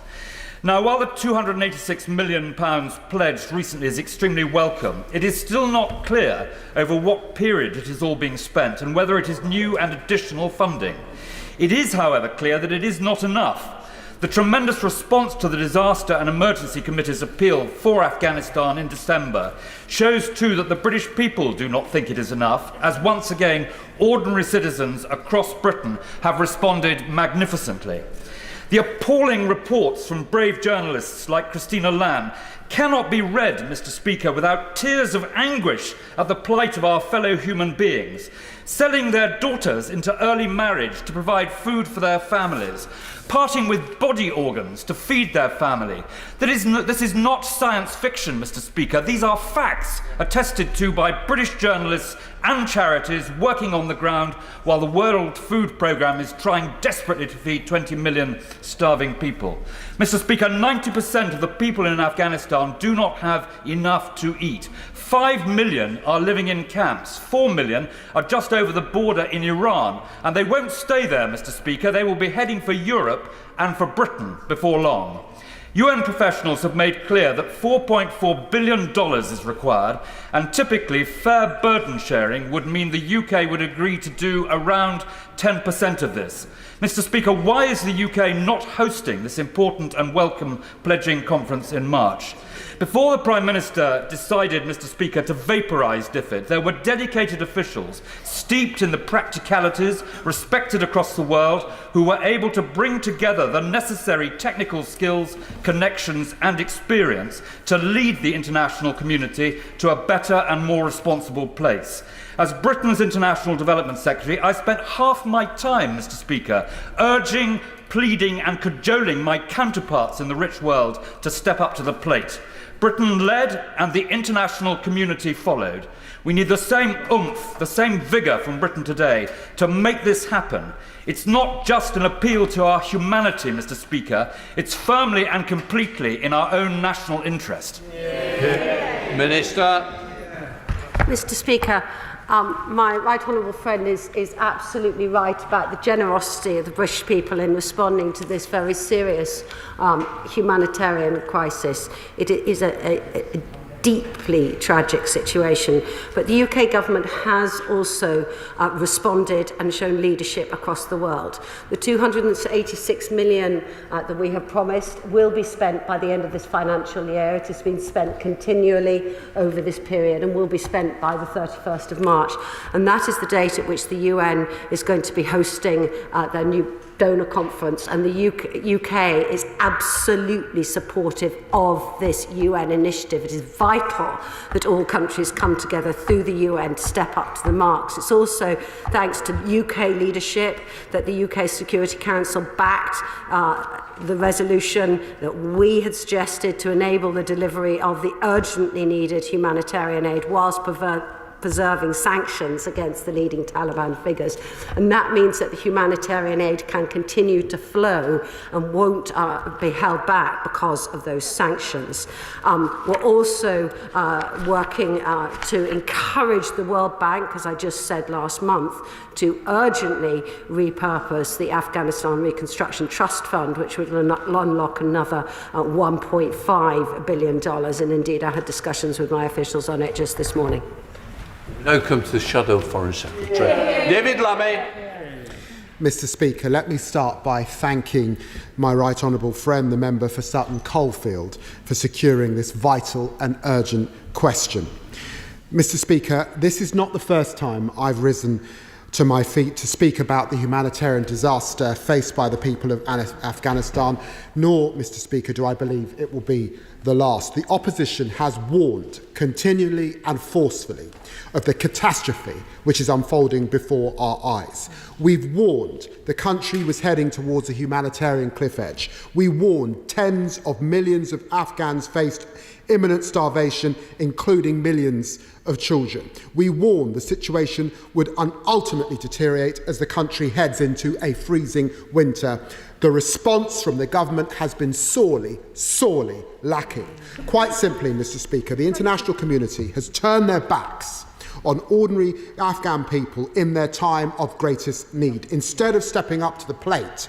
Now, while the £286 million pledged recently is extremely welcome, it is still not clear over what period it is all being spent and whether it is new and additional funding. It is, however, clear that it is not enough. The tremendous response to the Disaster and Emergency Committee's appeal for Afghanistan in December shows too that the British people do not think it is enough, as once again ordinary citizens across Britain have responded magnificently. The appalling reports from brave journalists like Christina Lamb cannot be read, Mr. Speaker, without tears of anguish at the plight of our fellow human beings, selling their daughters into early marriage to provide food for their families, parting with body organs to feed their family. This is not science fiction, Mr. Speaker. These are facts attested to by British journalists and charities working on the ground while the World Food Programme is trying desperately to feed 20 million starving people. Mr. Speaker, 90% of the people in Afghanistan do not have enough to eat. 5 million are living in camps. 4 million are just over the border in Iran. And they won't stay there, Mr. Speaker. They will be heading for Europe and for Britain before long. UN professionals have made clear that $4.4 billion is required, and typically fair burden sharing would mean the UK would agree to do around 10% of this. Mr. Speaker, why is the UK not hosting this important and welcome pledging conference in March? Before the Prime Minister decided, Mr. Speaker, to vaporise DFID, there were dedicated officials steeped in the practicalities, respected across the world, who were able to bring together the necessary technical skills, connections and experience to lead the international community to a better and more responsible place. As Britain's International Development Secretary, I spent half my time, Mr. Speaker, urging, pleading and cajoling my counterparts in the rich world to step up to the plate. Britain led and the international community followed. We need the same oomph, the same vigour from Britain today to make this happen. It's not just an appeal to our humanity, Mr. Speaker. It's firmly and completely in our own national interest. Minister. Mr. Speaker, my right honourable friend is absolutely right about the generosity of the British people in responding to this very serious humanitarian crisis. It is a deeply tragic situation, but the UK government has also responded and shown leadership across the world. The $286 million that we have promised will be spent by the end of this financial year. It has been spent continually over this period and will be spent by the 31st of March. And that is the date at which the UN is going to be hosting their new donor conference, and the UK is absolutely supportive of this UN initiative. It is vital that all countries come together through the UN to step up to the marks. It's also thanks to UK leadership that the UK Security Council backed the resolution that we had suggested to enable the delivery of the urgently needed humanitarian aid whilst preserving sanctions against the leading Taliban figures. And that means that the humanitarian aid can continue to flow and won't be held back because of those sanctions. We're also working to encourage the World Bank, as I just said last month, to urgently repurpose the Afghanistan Reconstruction Trust Fund, which would unlock another $1.5 billion. And indeed, I had discussions with my officials on it just this morning. We now come to the Shadow Foreign Secretary. David Lammy. Mr. Speaker, let me start by thanking my right honourable friend, the member for Sutton Coldfield, for securing this vital and urgent question. Mr. Speaker, this is not the first time I've risen to my feet to speak about the humanitarian disaster faced by the people of Afghanistan, nor, Mr. Speaker, do I believe it will be the last. The opposition has warned continually and forcefully of the catastrophe which is unfolding before our eyes. We've warned the country was heading towards a humanitarian cliff edge. We warned tens of millions of Afghans faced imminent starvation, including millions of children. We warned the situation would ultimately deteriorate as the country heads into a freezing winter. The response from the government has been sorely, sorely lacking. Quite simply, Mr. Speaker, the international community has turned their backs on ordinary Afghan people in their time of greatest need. Instead of stepping up to the plate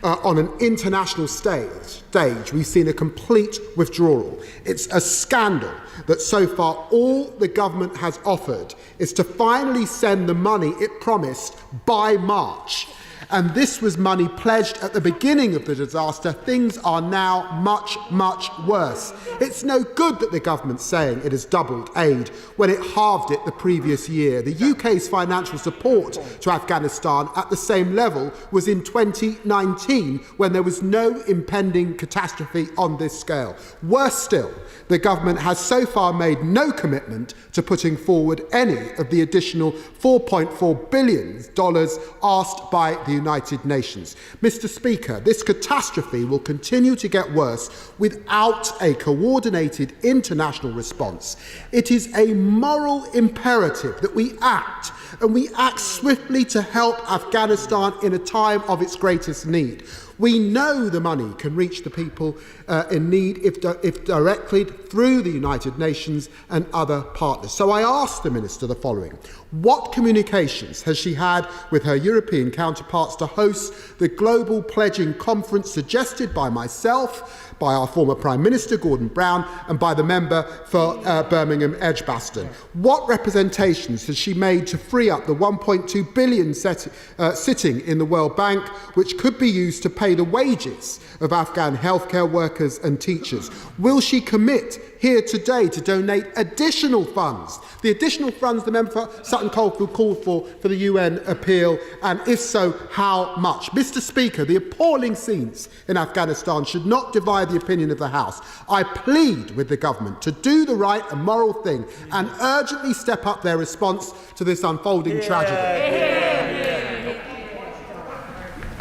on an international stage, we've seen a complete withdrawal. It's a scandal that so far all the government has offered is to finally send the money it promised by March. And this was money pledged at the beginning of the disaster. Things are now much, much worse. It's no good that the government's saying it has doubled aid when it halved it the previous year. The UK's financial support to Afghanistan at the same level was in 2019, when there was no impending catastrophe on this scale. Worse still, the government has so far made no commitment to putting forward any of the additional $4.4 billion asked by the United Nations. Mr. Speaker, this catastrophe will continue to get worse without a coordinated international response. It is a moral imperative that we act, and we act swiftly to help Afghanistan in a time of its greatest need. We know the money can reach the people in need if directly through the United Nations and other partners. So I asked the Minister the following. What communications has she had with her European counterparts to host the global pledging conference suggested by myself, by our former Prime Minister Gordon Brown, and by the member for Birmingham Edgbaston? What representations has she made to free up the $1.2 billion sitting in the World Bank, which could be used to pay the wages of Afghan healthcare workers and teachers? Will she commit here today to donate additional funds, the additional funds the member for Sutton Coldfield called for the UN appeal, and if so, how much? Mr. Speaker, the appalling scenes in Afghanistan should not divide the opinion of the House. I plead with the government to do the right and moral thing and urgently step up their response to this unfolding tragedy.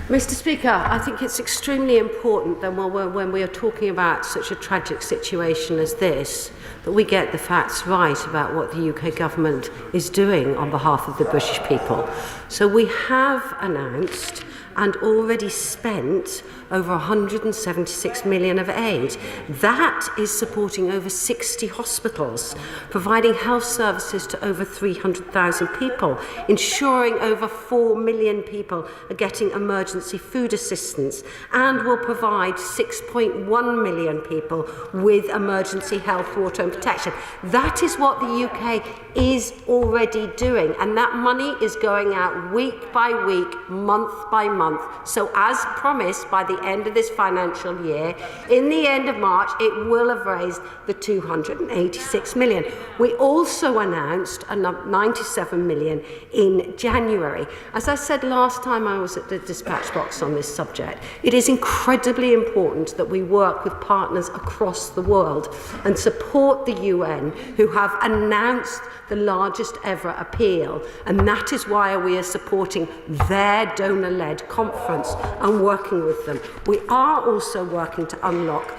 Mr. Speaker, I think it's extremely important that when we are talking about such a tragic situation as this, that we get the facts right about what the UK government is doing on behalf of the British people. So we have announced and already spent over 176 million of aid. That is supporting over 60 hospitals, providing health services to over 300,000 people, ensuring over 4 million people are getting emergency food assistance, and will provide 6.1 million people with emergency health, water and protection. That is what the UK is already doing, and that money is going out week by week, month by month. So as promised, by the end of this financial year, in the end of March, it will have raised the 286 million. We also announced another 97 million in January. As I said last time I was at the dispatch box on this subject, it is incredibly important that we work with partners across the world and support the UN, who have announced the largest ever appeal, and that is why we are supporting their donor-led conference and working with them. We are also working to unlock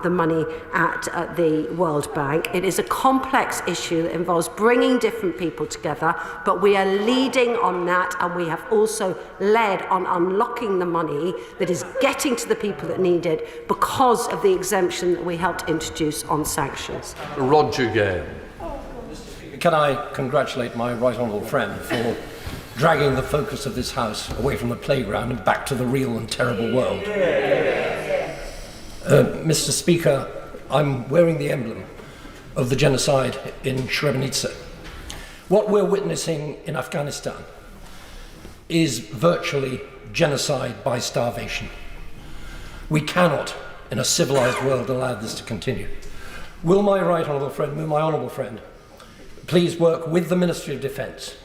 the money at the World Bank. It is a complex issue that involves bringing different people together, but we are leading on that, and we have also led on unlocking the money that is getting to the people that need it because of the exemption that we helped introduce on sanctions. Roger Gale. Can I congratulate my right honourable friend for dragging the focus of this House away from the playground and back to the real and terrible world? Mr. Speaker, I'm wearing the emblem of the genocide in Srebrenica. What we're witnessing in Afghanistan is virtually genocide by starvation. We cannot, in a civilised world, allow this to continue. Will my right honourable friend, please work with the Ministry of Defence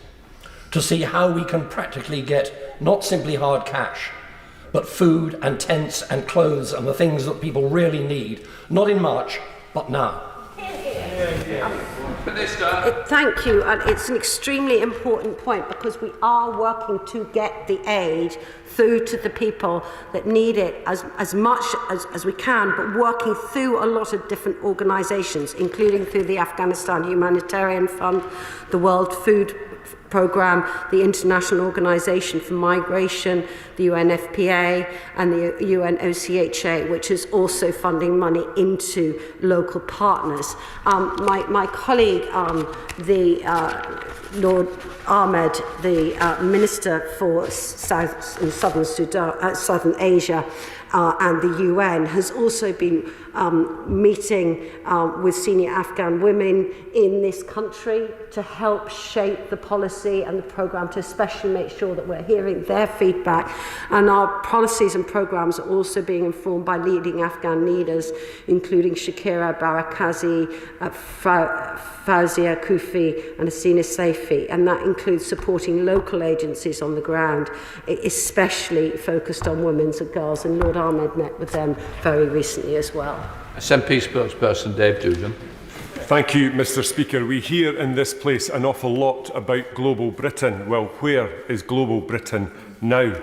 to see how we can practically get not simply hard cash, but food and tents and clothes and the things that people really need, not in March, but now. Thank you, and it's an extremely important point because we are working to get the aid through to the people that need it as much as we can, but working through a lot of different organisations, including through the Afghanistan Humanitarian Fund, the World Food Programme, the International Organisation for Migration, the UNFPA and the UNOCHA, which is also funding money into local partners. My colleague, Lord Ahmed, the Minister for Southern Asia, and the UN, has also been meeting with senior Afghan women in this country to help shape the policy and the programme, to especially make sure that we're hearing their feedback. And our policies and programmes are also being informed by leading Afghan leaders, including Shakira Barakazi, Fawzia Kufi and Hasina Saifi, and that includes supporting local agencies on the ground, especially focused on women and girls, and Lord Ahmed met with them very recently as well. SNP spokesperson Dave Dugan. Thank you, Mr. Speaker. We hear in this place an awful lot about global Britain. Well, where is global Britain now?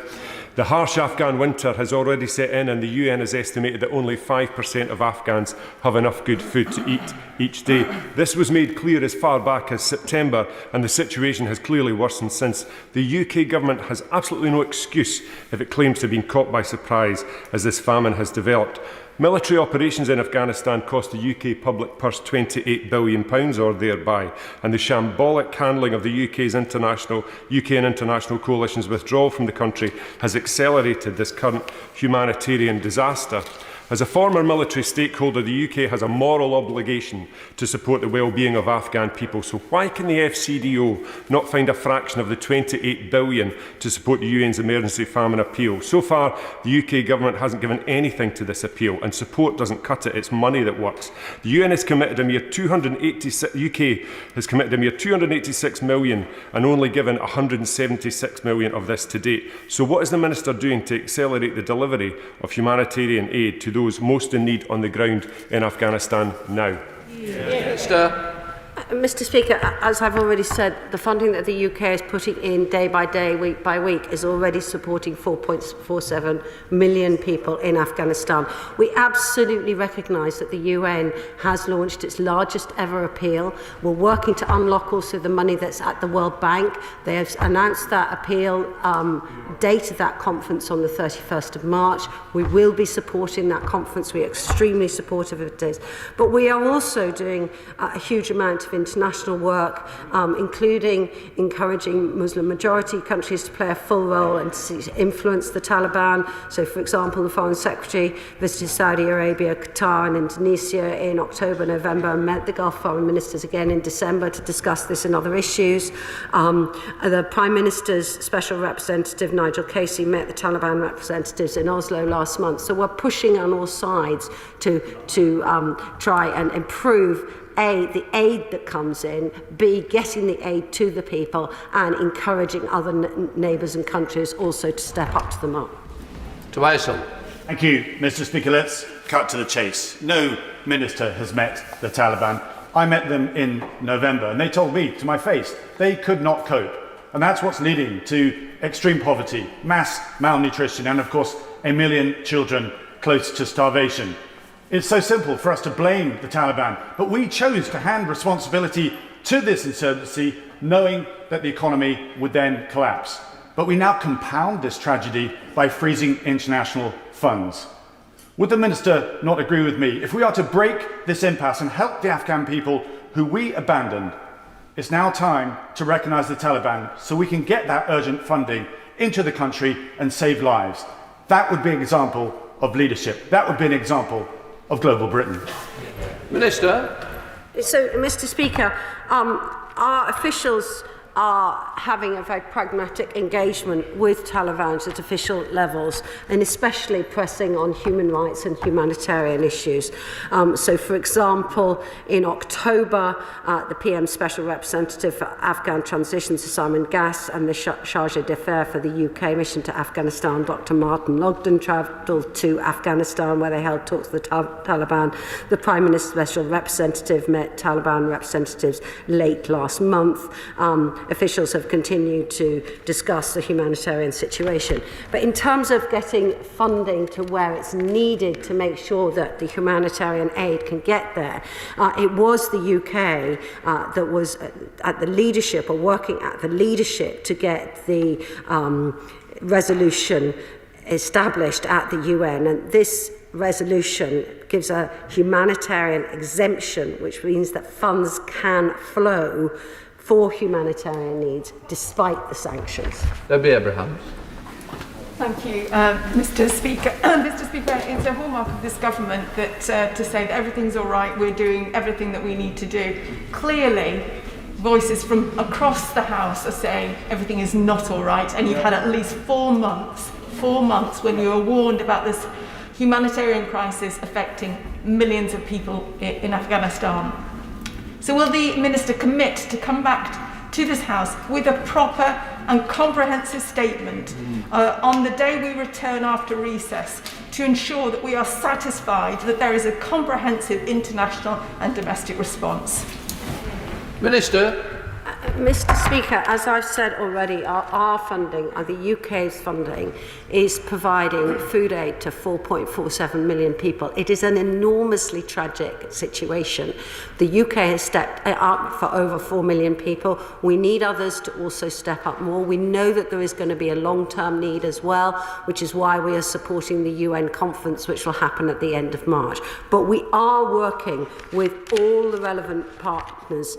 The harsh Afghan winter has already set in, and the UN has estimated that only 5% of Afghans have enough good food to eat each day. This was made clear as far back as September, and the situation has clearly worsened since. The UK government has absolutely no excuse if it claims to have been caught by surprise as this famine has developed. Military operations in Afghanistan cost the UK public purse £28 billion or thereby, and the shambolic handling of the UK and international coalition's withdrawal from the country has accelerated this current humanitarian disaster. As a former military stakeholder, the UK has a moral obligation to support the well-being of Afghan people. So why can the FCDO not find a fraction of the £28 billion to support the UN's emergency famine appeal? So far, the UK government hasn't given anything to this appeal, and support doesn't cut it. It's money that works. The UN has committed a mere UK has committed a mere 286 million and only given 176 million of this to date. So what is the Minister doing to accelerate the delivery of humanitarian aid to those most in need on the ground in Afghanistan now? Mr. Speaker, as I've already said, the funding that the UK is putting in day by day, week by week, is already supporting 4.47 million people in Afghanistan. We absolutely recognise that the UN has launched its largest ever appeal. We're working to unlock also the money that's at the World Bank. They have announced that appeal date of that conference on the 31st of March. We will be supporting that conference. We are extremely supportive of it. But we are also doing a huge amount of international work, including encouraging Muslim majority countries to play a full role and to influence the Taliban. So, for example, the Foreign Secretary visited Saudi Arabia, Qatar and Indonesia in October, November, and met the Gulf Foreign Ministers again in December to discuss this and other issues. The Prime Minister's Special Representative, Nigel Casey, met the Taliban representatives in Oslo last month. So we're pushing on all sides to try and improve A, the aid that comes in, B, getting the aid to the people, and encouraging other neighbours and countries also to step up to the mark. Thank you, Mr. Speaker. Let's cut to the chase. No minister has met the Taliban. I met them in November, and they told me to my face they could not cope And that's what's leading to extreme poverty, mass malnutrition, and of course, 1 million children close to starvation. It's so simple for us to blame the Taliban, but we chose to hand responsibility to this insurgency, knowing that the economy would then collapse. But we now compound this tragedy by freezing international funds. Would the Minister not agree with me? If we are to break this impasse and help the Afghan people who we abandoned, it's now time to recognise the Taliban so we can get that urgent funding into the country and save lives. That would be an example of leadership. That would be an example of global Britain. Minister. So, Mr. Speaker, our officials are having a very pragmatic engagement with Taliban at official levels, and especially pressing on human rights and humanitarian issues. So, for example, in October, the PM Special Representative for Afghan Transition, Sir Simon Gass, and the Chargé d'Affaires for the UK mission to Afghanistan, Dr. Martin Logden, travelled to Afghanistan where they held talks with the Taliban. The Prime Minister's Special Representative met Taliban representatives late last month. Officials have continued to discuss the humanitarian situation. But in terms of getting funding to where it's needed to make sure that the humanitarian aid can get there, it was the UK that was at the leadership, or working at the leadership, to get the resolution established at the UN. And this resolution gives a humanitarian exemption, which means that funds can flow for humanitarian needs despite the sanctions. Debbie Abrahams. Thank you, Mr. Speaker. Mr. Speaker, it's a hallmark of this government that to say that everything's all right, we're doing everything that we need to do. Clearly, voices from across the House are saying everything is not all right, and you've had at least 4 months when you were warned about this humanitarian crisis affecting millions of people in Afghanistan. So will the Minister commit to come back to this House with a proper and comprehensive statement on the day we return after recess to ensure that we are satisfied that there is a comprehensive international and domestic response? Minister. Mr. Speaker, as I've said already, our funding, the UK's funding, is providing food aid to 4.47 million people. It is an enormously tragic situation. The UK has stepped up for over 4 million people. We need others to also step up more. We know that there is going to be a long-term need as well, which is why we are supporting the UN conference, which will happen at the end of March. But we are working with all the relevant partners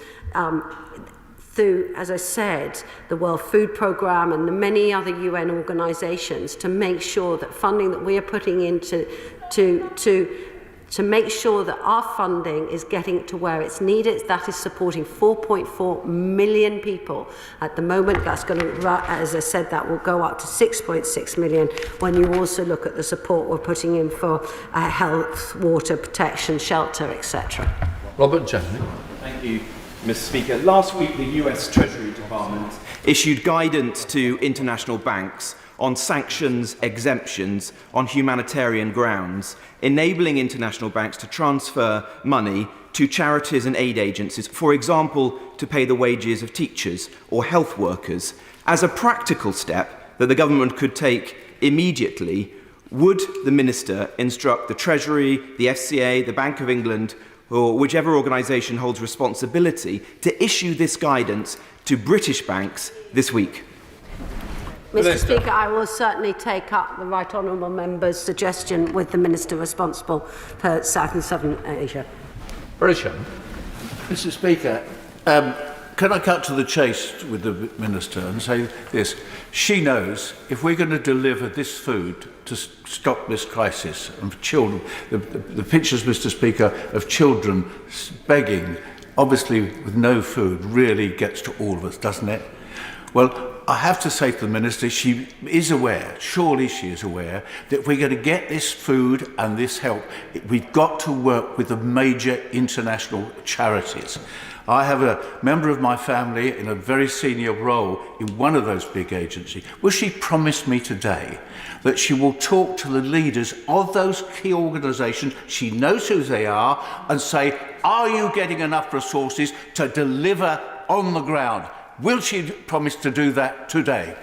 through, as I said, the World Food Programme and the many other UN organisations, to make sure that funding that we are putting into to make sure that our funding is getting to where it's needed. That is supporting 4.4 million people. At the moment, that's going to, as I said, that will go up to 6.6 million when you also look at the support we're putting in for health, water, protection, shelter, etc. Robert Jennings. Thank you, Mr. Speaker. Last week, the US Treasury Department issued guidance to international banks on sanctions exemptions on humanitarian grounds, enabling international banks to transfer money to charities and aid agencies, for example, to pay the wages of teachers or health workers. As a practical step that the government could take immediately, would the Minister instruct the Treasury, the FCA, the Bank of England, or whichever organisation holds responsibility, to issue this guidance to British banks this week? Mr. Speaker, I will certainly take up the Right Honourable Member's suggestion with the Minister responsible for South and Southern Asia. Boris. Mr. Speaker, can I cut to the chase with the Minister and say this? She knows if we're going to deliver this food to stop this crisis of children, the pictures, Mr. Speaker, of children begging, obviously with no food, really gets to all of us, doesn't it? Well, I have to say to the Minister, she is aware, surely she is aware, that if we're going to get this food and this help, we've got to work with the major international charities. I have a member of my family in a very senior role in one of those big agencies. Well, she promised me today that she will talk to the leaders of those key organisations, she knows who they are, and say, are you getting enough resources to deliver on the ground? Will she promise to do that today?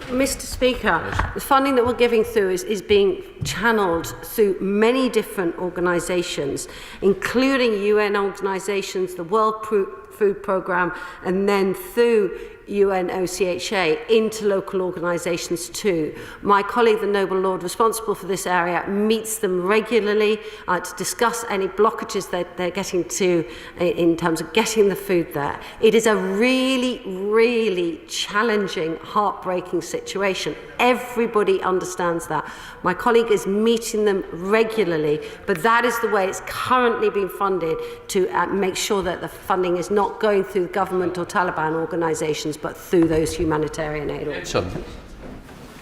Mr. Speaker, the funding that we're giving through is being channelled through many different organisations, including UN organisations, the World Food Programme, and then through UNOCHA into local organisations too. My colleague, the Noble Lord responsible for this area, meets them regularly to discuss any blockages that they're getting to in terms of getting the food there. It is a really, really challenging, heartbreaking situation. Everybody understands that. My colleague is meeting them regularly, but that is the way it's currently being funded, to make sure that the funding is not going through government or Taliban organisations, but through those humanitarian aid organisations.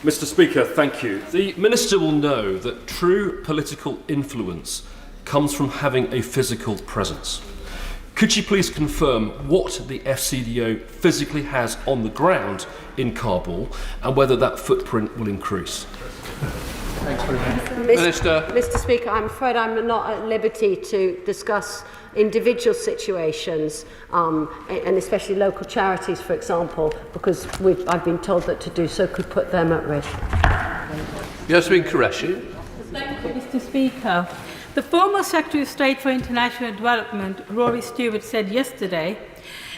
Mr. Speaker, thank you. The Minister will know that true political influence comes from having a physical presence. Could she please confirm what the FCDO physically has on the ground in Kabul and whether that footprint will increase? Thanks very much. Mr. Speaker, I'm afraid I'm not at liberty to discuss individual situations, and especially local charities, for example, because I've been told that to do so could put them at risk. Yasmin Qureshi. Thank you, Mr. Speaker. The former Secretary of State for International Development, Rory Stewart, said yesterday,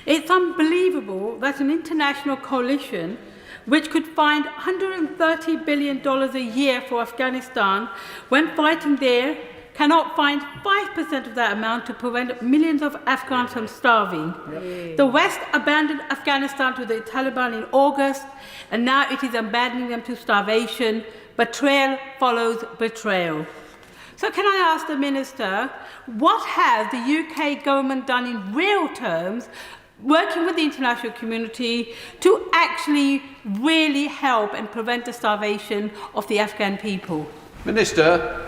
"It's unbelievable that an international coalition which could find $130 billion a year for Afghanistan when fighting there cannot find 5% of that amount to prevent millions of Afghans from starving. The West abandoned Afghanistan to the Taliban in August, and now it is abandoning them to starvation. Betrayal follows betrayal." So can I ask the Minister, what has the UK government done in real terms, working with the international community, to actually really help and prevent the starvation of the Afghan people? Minister.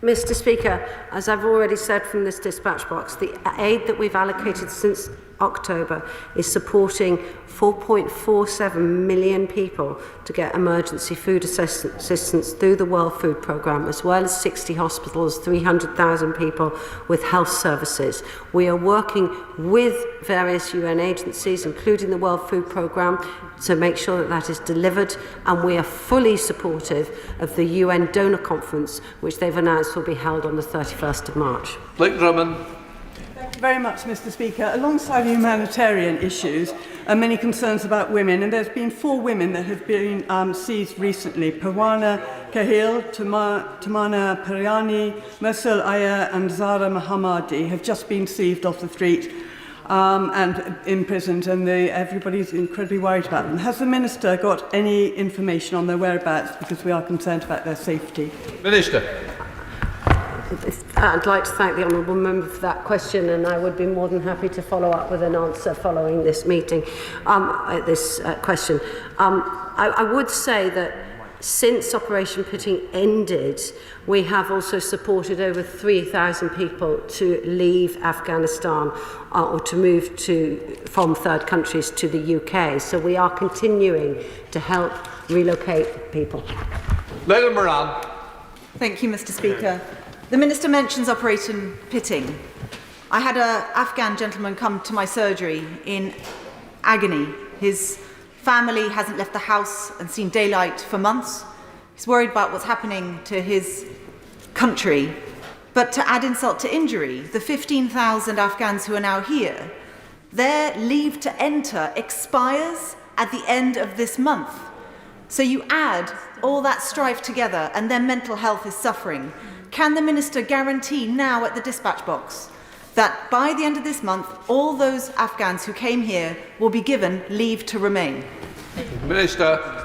Mr. Speaker, as I've already said from this dispatch box, the aid that we've allocated since October is supporting 4.47 million people to get emergency food assistance through the World Food Programme, as well as 60 hospitals, 300,000 people with health services. We are working with various UN agencies, including the World Food Programme, to make sure that that is delivered, and we are fully supportive of the UN donor conference, which they've announced will be held on the 31st of March. Blake Drummond. Thank you very much, Mr. Speaker. Alongside humanitarian issues are many concerns about women, and there's been 4 women that have been seized recently. Parwana Kahil, Tamana Periani, Mersul Aya and Zara Mohammadi have just been seized off the street and imprisoned, and everybody's incredibly worried about them. Has the Minister got any information on their whereabouts, because we are concerned about their safety? Minister. I'd like to thank the Honourable Member for that question, and I would be more than happy to follow up with an answer following this meeting, this question. I would say that since Operation Pitting ended, we have also supported over 3,000 people to leave Afghanistan or to move from third countries to the UK. So we are continuing to help relocate people. Leila Moran. Thank you, Mr. Speaker. The Minister mentions Operation Pitting. I had an Afghan gentleman come to my surgery in agony. His family hasn't left the house and seen daylight for months. He's worried about what's happening to his country. But to add insult to injury, the 15,000 Afghans who are now here, their leave to enter expires at the end of this month. So you add all that strife together and their mental health is suffering. Can the Minister guarantee now at the dispatch box that by the end of this month, all those Afghans who came here will be given leave to remain? Minister.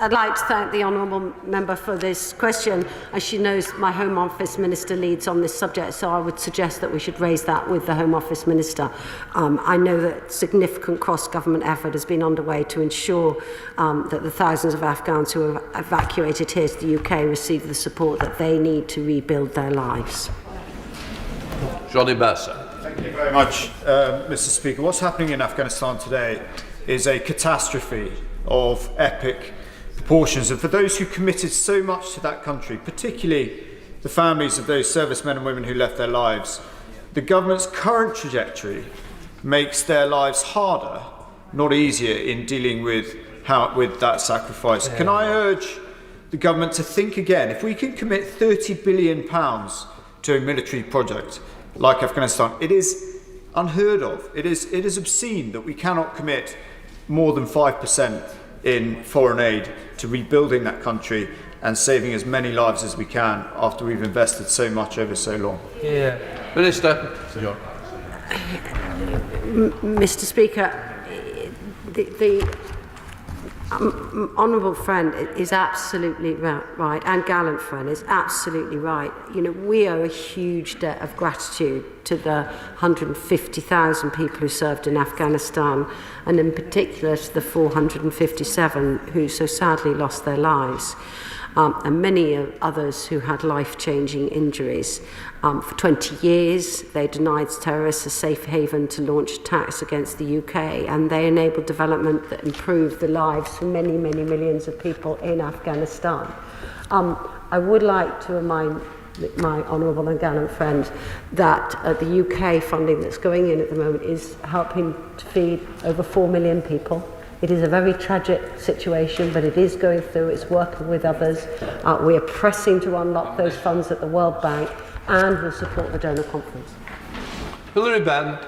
I'd like to thank the Honourable Member for this question. As she knows, my Home Office Minister leads on this subject, so I would suggest that we should raise that with the Home Office Minister. I know that significant cross-government effort has been underway to ensure that the thousands of Afghans who have evacuated here to the UK receive the support that they need to rebuild their lives. Johnny Bassa. Thank you very much, Mr. Speaker. What's happening in Afghanistan today is a catastrophe of epic proportions, and for those who committed so much to that country, particularly the families of those servicemen and women who left their lives, the government's current trajectory makes their lives harder, not easier, in dealing with that sacrifice. Can I urge the government to think again? If we can commit £30 billion to a military project like Afghanistan, it is unheard of. It is obscene that we cannot commit more than 5% in foreign aid to rebuilding that country and saving as many lives as we can after we've invested so much over so long. Yeah. Minister. Mr. Speaker, the honourable friend is absolutely right, and gallant friend is absolutely right. You know, we owe a huge debt of gratitude to the 150,000 people who served in Afghanistan, and in particular to the 457 who so sadly lost their lives. And many others who had life-changing injuries. For 20 years, they denied terrorists a safe haven to launch attacks against the UK, and they enabled development that improved the lives for many, many millions of people in Afghanistan. I would like to remind my honourable and gallant friend that the UK funding that's going in at the moment is helping to feed over 4 million people. It is a very tragic situation, but it is going through, it's working with others. We are pressing to unlock those funds at the World Bank, and will support the donor conference. Hilary Benn.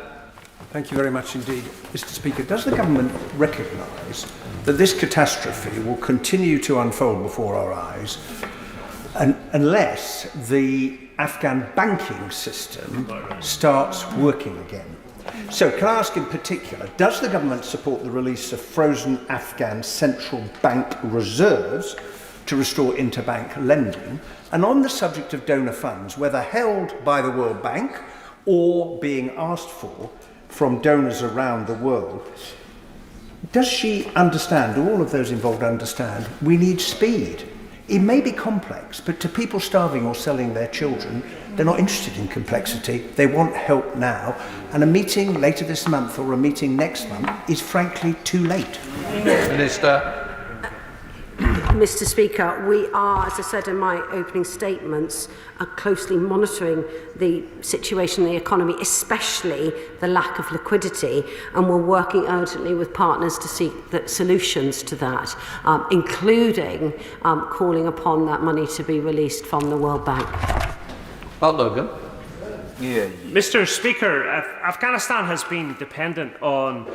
Thank you very much indeed. Mr. Speaker, does the government recognise that this catastrophe will continue to unfold before our eyes unless the Afghan banking system starts working again? So, can I ask in particular, does the government support the release of frozen Afghan central bank reserves to restore interbank lending? And on the subject of donor funds, whether held by the World Bank or being asked for from donors around the world, does she understand, do all of those involved understand, we need speed? It may be complex, but to people starving or selling their children, they're not interested in complexity. They want help now. And a meeting later this month or a meeting next month is frankly too late. Minister. Mr. Speaker, we are, as I said in my opening statements, closely monitoring the situation in the economy, especially the lack of liquidity, and we're working urgently with partners to seek solutions to that, including calling upon that money to be released from the World Bank. Mark Logan. Mr. Speaker, Afghanistan has been dependent on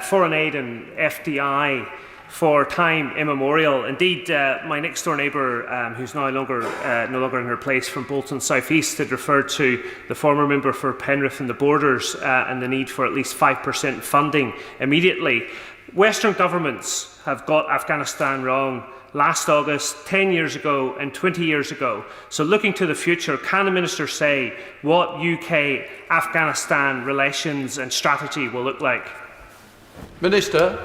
foreign aid and FDI for time immemorial. Indeed, my next door neighbour, who's no longer in her place, from Bolton South East, had referred to the former member for Penrith and the Borders and the need for at least 5% funding immediately. Western governments have got Afghanistan wrong last August, 10 years ago and 20 years ago. So looking to the future, can the Minister say what UK-Afghanistan relations and strategy will look like? Minister.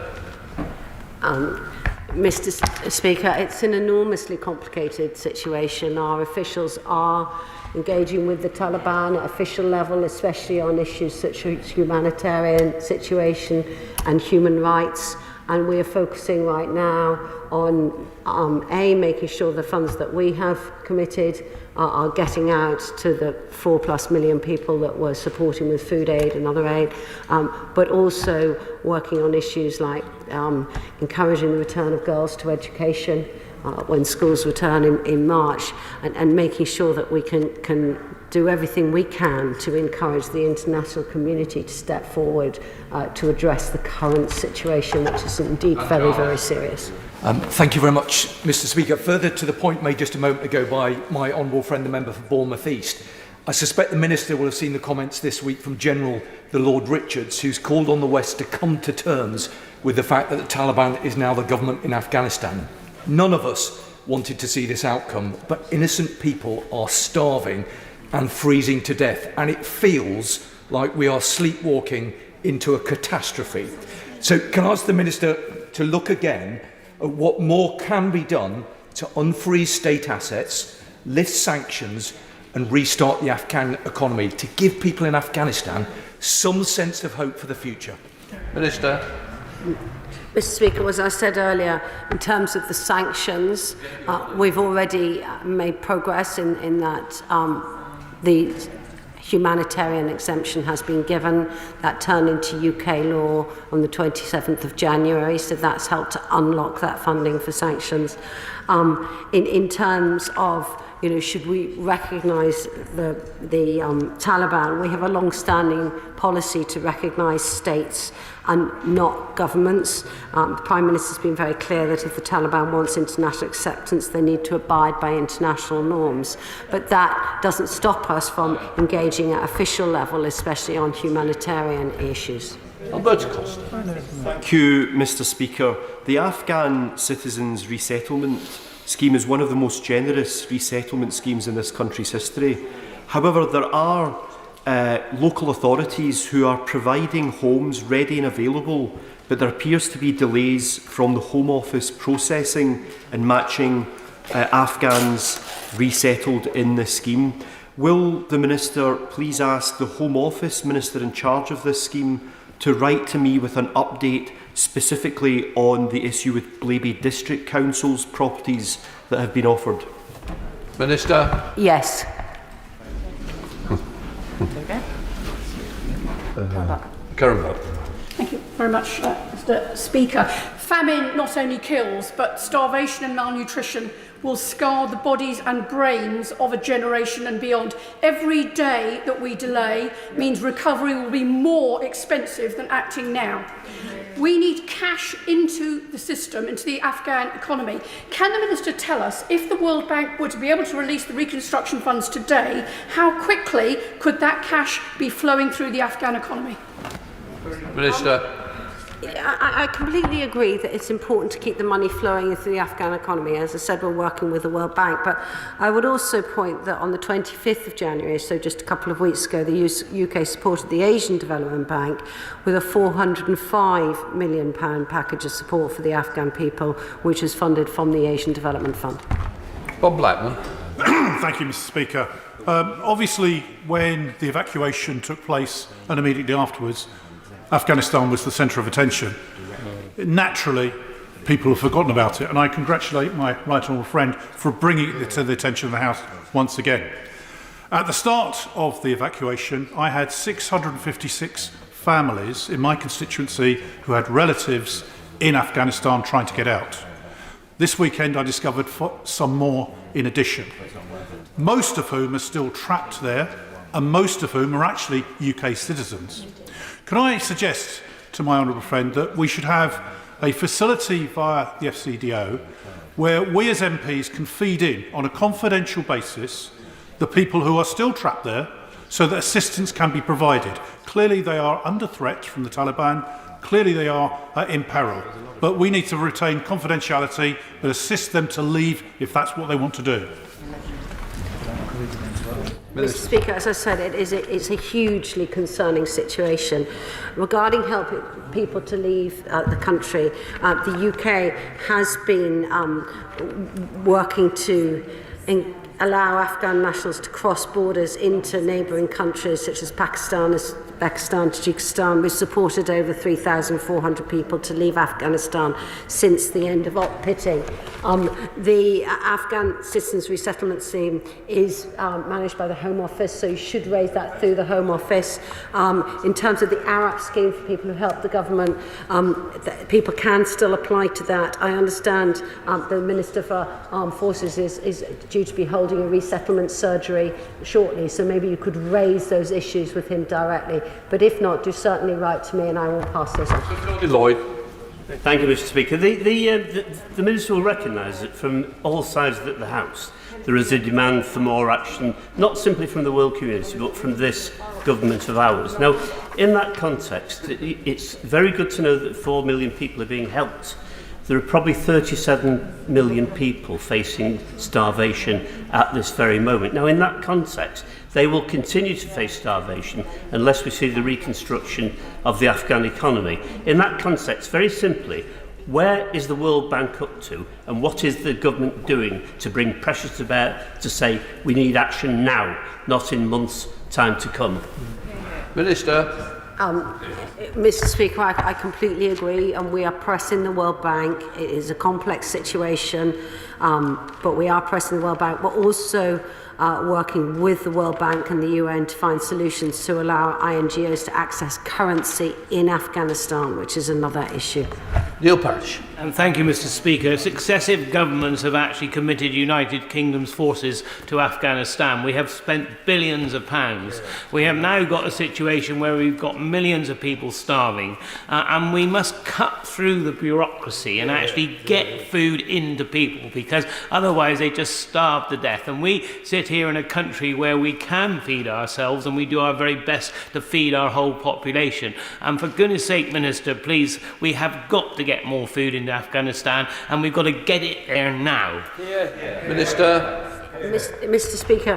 Mr. Speaker, it's an enormously complicated situation. Our officials are engaging with the Taliban at official level, especially on issues such as humanitarian situation and human rights. And we are focusing right now on making sure the funds that we have committed are getting out to the 4+ million people that we're supporting with food aid and other aid, but also working on issues like encouraging the return of girls to education when schools return in March, and making sure that we can do everything we can to encourage the international community to step forward to address the current situation, which is indeed very, very serious. Thank you very much, Mr. Speaker. Further to the point made just a moment ago by my honourable friend, the member for Bournemouth East, I suspect the Minister will have seen the comments this week from General the Lord Richards, who's called on the West to come to terms with the fact that the Taliban is now the government in Afghanistan. None of us wanted to see this outcome, but innocent people are starving and freezing to death, and it feels like we are sleepwalking into a catastrophe. So can I ask the Minister to look again at what more can be done to unfreeze state assets, lift sanctions and restart the Afghan economy to give people in Afghanistan some sense of hope for the future? Minister. Mr. Speaker, as I said earlier, in terms of the sanctions, we've already made progress in that the humanitarian exemption has been given. That turned into UK law on the 27th of January, so that's helped to unlock that funding for sanctions. In terms of, should we recognise the Taliban? We have a long-standing policy to recognise states and not governments. The Prime Minister's been very clear that if the Taliban wants international acceptance, they need to abide by international norms. But that doesn't stop us from engaging at official level, especially on humanitarian issues. Thank you, Mr. Speaker. The Afghan Citizens Resettlement scheme is one of the most generous resettlement schemes in this country's history. However, there are local authorities who are providing homes ready and available, but there appears to be delays from the Home Office processing and matching Afghans resettled in this scheme. Will the Minister please ask the Home Office Minister in charge of this scheme to write to me with an update specifically on the issue with Blaby District Council's properties that have been offered? Minister? Yes. Karen. Thank you very much, Mr. Speaker. Famine not only kills, but starvation and malnutrition will scar the bodies and brains of a generation and beyond. Every day that we delay means recovery will be more expensive than acting now. We need cash into the system, into the Afghan economy. Can the Minister tell us, if the World Bank were to be able to release the reconstruction funds today, how quickly could that cash be flowing through the Afghan economy? Minister. I completely agree that it's important to keep the money flowing into the Afghan economy. As I said, we're working with the World Bank, but I would also point that on the 25th of January, so just a couple of weeks ago, the UK supported the Asian Development Bank with a £405 million package of support for the Afghan people, which is funded from the Asian Development Fund. Bob Blackman. Thank you, Mr. Speaker. Obviously, when the evacuation took place and immediately afterwards, Afghanistan was the centre of attention. Naturally, people have forgotten about it, and I congratulate my right honourable friend for bringing it to the attention of the House once again. At the start of the evacuation, I had 656 families in my constituency who had relatives in Afghanistan trying to get out. This weekend, I discovered some more in addition, most of whom are still trapped there, and most of whom are actually UK citizens. Can I suggest to my honourable friend that we should have a facility via the FCDO where we as MPs can feed in on a confidential basis the people who are still trapped there so that assistance can be provided. Clearly they are under threat from the Taliban, clearly they are in peril, but we need to retain confidentiality and assist them to leave if that's what they want to do. Mr. Speaker, as I said, it's a hugely concerning situation. Regarding helping people to leave the country, the UK has been working to allow Afghan nationals to cross borders into neighbouring countries such as Pakistan, Tajikistan. We've supported over 3,400 people to leave Afghanistan since the end of op-pitting. The Afghan Citizens Resettlement Scheme is managed by the Home Office, so you should raise that through the Home Office. In terms of the ARAP scheme for people who help the government, people can still apply to that. I understand the Minister for Armed Forces is due to be holding a resettlement surgery shortly, so maybe you could raise those issues with him directly. But if not, do certainly write to me and I will pass this on. Lloyd. Thank you, Mr. Speaker. The Minister will recognise that from all sides of the House there is a demand for more action, not simply from the world community, but from this government of ours. Now, in that context, it's very good to know that 4 million people are being helped. There are probably 37 million people facing starvation at this very moment. Now, in that context, they will continue to face starvation unless we see the reconstruction of the Afghan economy. In that context, very simply, where is the World Bank up to, and what is the government doing to bring pressure to bear to say we need action now, not in months' time to come? Minister. Mr. Speaker, I completely agree, and we are pressing the World Bank. It is a complex situation, but we are pressing the World Bank. We're also working with the World Bank and the UN to find solutions to allow INGOs to access currency in Afghanistan, which is another issue. Neil Parish. And thank you, Mr. Speaker. Successive governments have actually committed United Kingdom's forces to Afghanistan. We have spent billions of pounds. We have now got a situation where we've got millions of people starving, and we must cut through the bureaucracy and actually get food into people, because otherwise they just starve to death. And we sit here in a country where we can feed ourselves, and we do our very best to feed our whole population. And for goodness sake, Minister, please, we have got to get more food into Afghanistan, and we've got to get it there now. Minister. Mr. Speaker,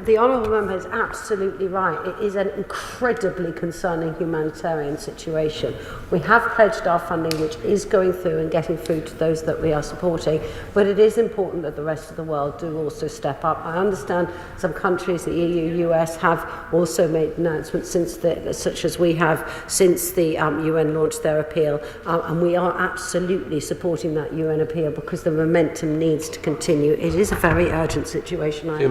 the Honourable Member is absolutely right. It is an incredibly concerning humanitarian situation. We have pledged our funding, which is going through and getting food to those that we are supporting, but it is important that the rest of the world do also step up. I understand some countries, the EU, US, have also made announcements such as we have since the UN launched their appeal, and we are absolutely supporting that UN appeal because the momentum needs to continue. It is a very urgent situation. Thank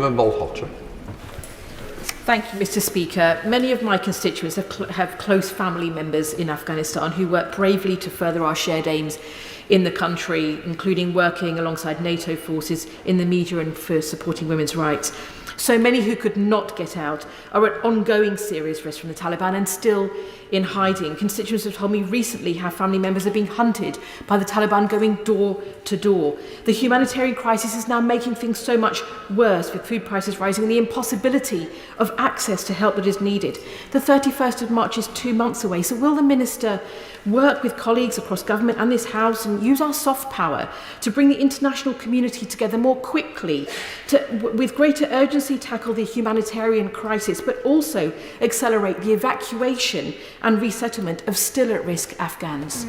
you, Mr. Speaker. Many of my constituents have close family members in Afghanistan who work bravely to further our shared aims in the country, including working alongside NATO forces in the media and for supporting women's rights. So many who could not get out are at ongoing serious risk from the Taliban and still in hiding. Constituents have told me recently how family members are being hunted by the Taliban going door to door. The humanitarian crisis is now making things so much worse, with food prices rising and the impossibility of access to help that is needed. The 31st of March is 2 months away, so will the Minister work with colleagues across government and this House and use our soft power to bring the international community together more quickly, to, with greater urgency, tackle the humanitarian crisis, but also accelerate the evacuation and resettlement of still at risk Afghans?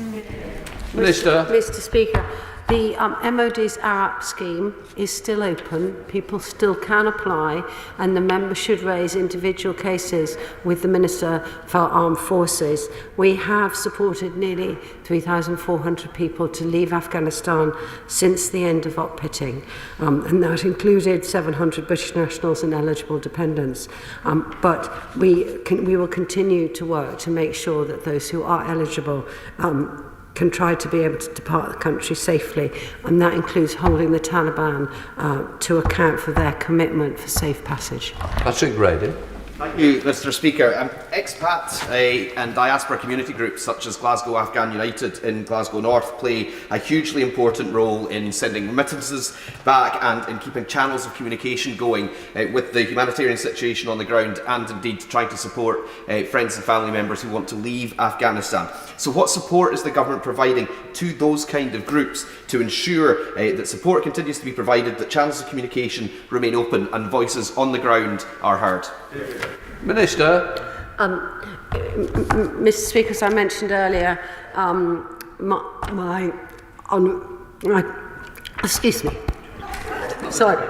Minister. Mr. Speaker, the MOD's Arab scheme is still open. People still can apply, and the member should raise individual cases with the Minister for Armed Forces. We have supported nearly 3,400 people to leave Afghanistan since the end of op-pitting, and that included 700 British nationals and eligible dependents. But we will continue to work to make sure that those who are eligible can try to be able to depart the country safely, and that includes holding the Taliban to account for their commitment for safe passage. Patrick Grady. Thank you, Mr. Speaker. Expats and diaspora community groups such as Glasgow Afghan United in Glasgow North play a hugely important role in sending remittances back and in keeping channels of communication going with the humanitarian situation on the ground, and indeed trying to support friends and family members who want to leave Afghanistan. So what support is the government providing to those kind of groups to ensure that support continues to be provided, that channels of communication remain open and voices on the ground are heard? Minister. Mr. Speaker, as I mentioned earlier, excuse me. Sorry.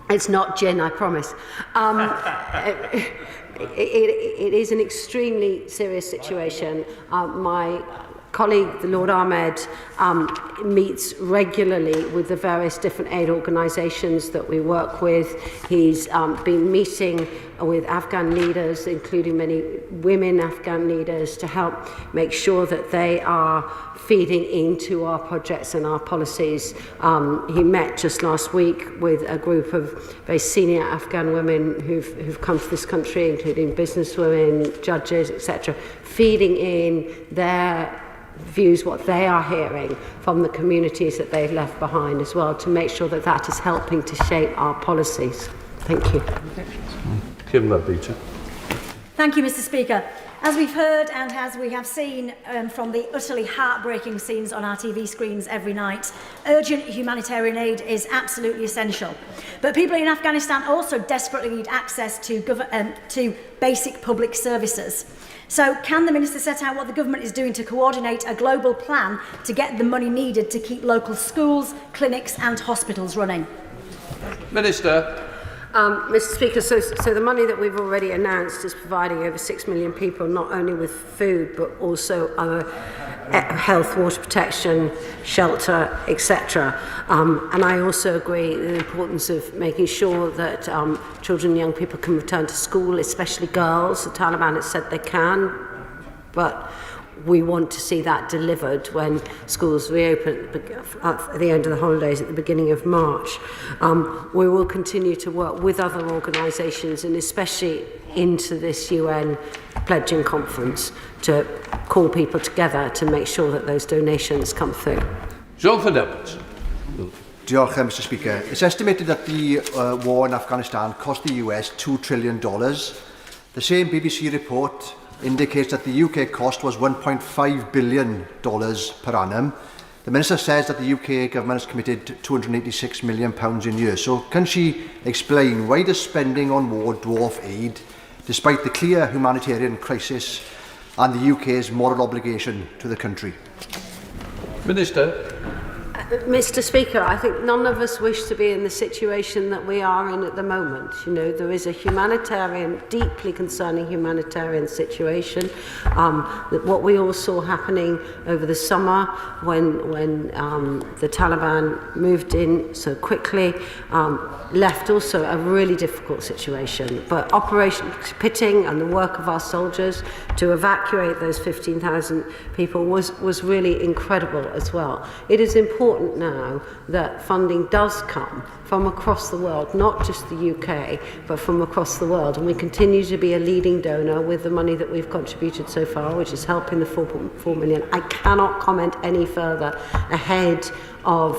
It's not gin, I promise. It is an extremely serious situation. My colleague, the Lord Ahmed, meets regularly with the various different aid organisations that we work with. He's been meeting with Afghan leaders, including many women Afghan leaders, to help make sure that they are feeding into our projects and our policies. He met just last week with a group of very senior Afghan women who've come to this country, including businesswomen, judges, etc., feeding in their views, what they are hearing from the communities that they've left behind as well, to make sure that that is helping to shape our policies. Thank you. Thank you, Mr. Speaker. As we've heard and as we have seen from the utterly heartbreaking scenes on our TV screens every night, urgent humanitarian aid is absolutely essential. But people in Afghanistan also desperately need access to basic public services. So can the Minister set out what the government is doing to coordinate a global plan to get the money needed to keep local schools, clinics and hospitals running? Minister. Mr. Speaker, so the money that we've already announced is providing over 6 million people not only with food but also other health, water protection, shelter, etc. And I also agree with the importance of making sure that children and young people can return to school, especially girls. The Taliban has said they can, but we want to see that delivered when schools reopen at the end of the holidays at the beginning of March. We will continue to work with other organisations and especially into this UN pledging conference to call people together to make sure that those donations come through. Jonathan Edwards. Diolch, Mr. Speaker. It's estimated that the war in Afghanistan cost the US $2 trillion. The same BBC report indicates that the UK cost was $1.5 billion per annum. The Minister says that the UK government has committed £286 million in year. So can she explain why the spending on war dwarf aid, despite the clear humanitarian crisis and the UK's moral obligation to the country? Minister. Mr. Speaker, I think none of us wish to be in the situation that we are in at the moment. You know, there is a humanitarian, deeply concerning humanitarian situation. What we all saw happening over the summer when the Taliban moved in so quickly left also a really difficult situation. But Operation Pitting and the work of our soldiers to evacuate those 15,000 people was really incredible as well. It is important now that funding does come from across the world, not just the UK, but from across the world. And we continue to be a leading donor with the money that we've contributed so far, which is helping the 4.4 million. I cannot comment any further ahead of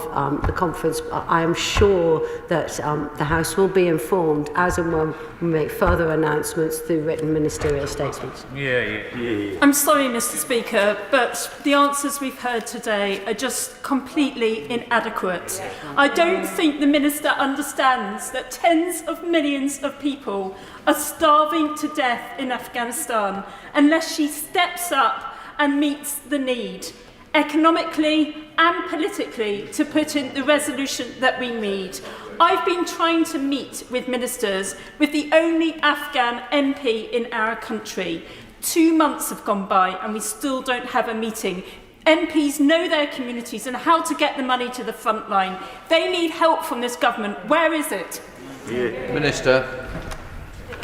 the conference. I am sure that the House will be informed as and when we make further announcements through written ministerial statements. I'm sorry, Mr. Speaker, but the answers we've heard today are just completely inadequate. I don't think the Minister understands that tens of millions of people are starving to death in Afghanistan unless she steps up and meets the need, economically and politically, to put in the resolution that we need. I've been trying to meet with ministers with the only Afghan MP in our country. 2 months have gone by and we still don't have a meeting. MPs know their communities and how to get the money to the front line. They need help from this government. Where is it? Minister.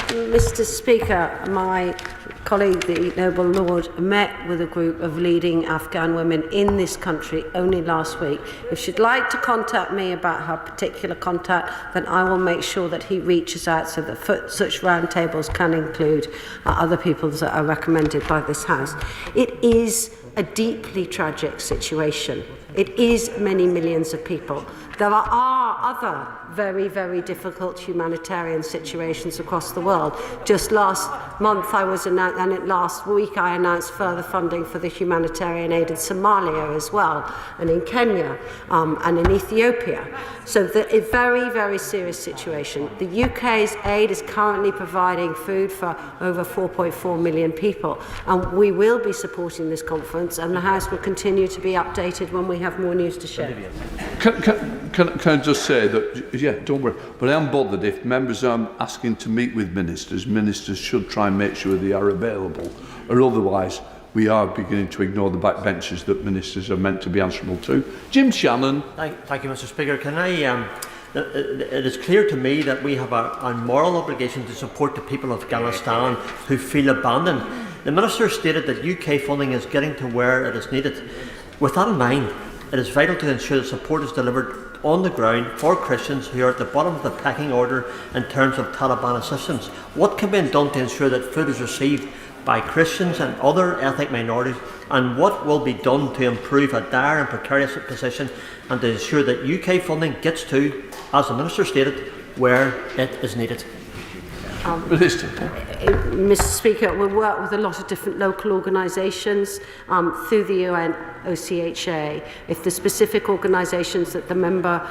Mr. Speaker, my colleague, the Noble Lord, met with a group of leading Afghan women in this country only last week. If she'd like to contact me about her particular contact, then I will make sure that he reaches out so that such roundtables can include other people that are recommended by this House. It is a deeply tragic situation. It is many millions of people. There are other very, very difficult humanitarian situations across the world. Just last month last week I announced further funding for the humanitarian aid in Somalia as well, and in Kenya and in Ethiopia. So a very, very serious situation. The UK's aid is currently providing food for over 4.4 million people, and we will be supporting this conference, and the House will continue to be updated when we have more news to share. Can I just say that, yeah, don't worry, but I am bothered if members are asking to meet with ministers, ministers should try and make sure they are available, or otherwise we are beginning to ignore the backbenchers that ministers are meant to be answerable to. Jim Shannon. Thank you, Mr. Speaker. Can I, it is clear to me that we have a moral obligation to support the people of Afghanistan who feel abandoned. The Minister stated that UK funding is getting to where it is needed. With that in mind, it is vital to ensure that support is delivered on the ground for Christians who are at the bottom of the pecking order in terms of Taliban assistance. What can be done to ensure that food is received by Christians and other ethnic minorities, and what will be done to improve a dire and precarious position and to ensure that UK funding gets to, as the Minister stated, where it is needed? Mr. Speaker, we work with a lot of different local organisations through the UN OCHA. If the specific organisations that the member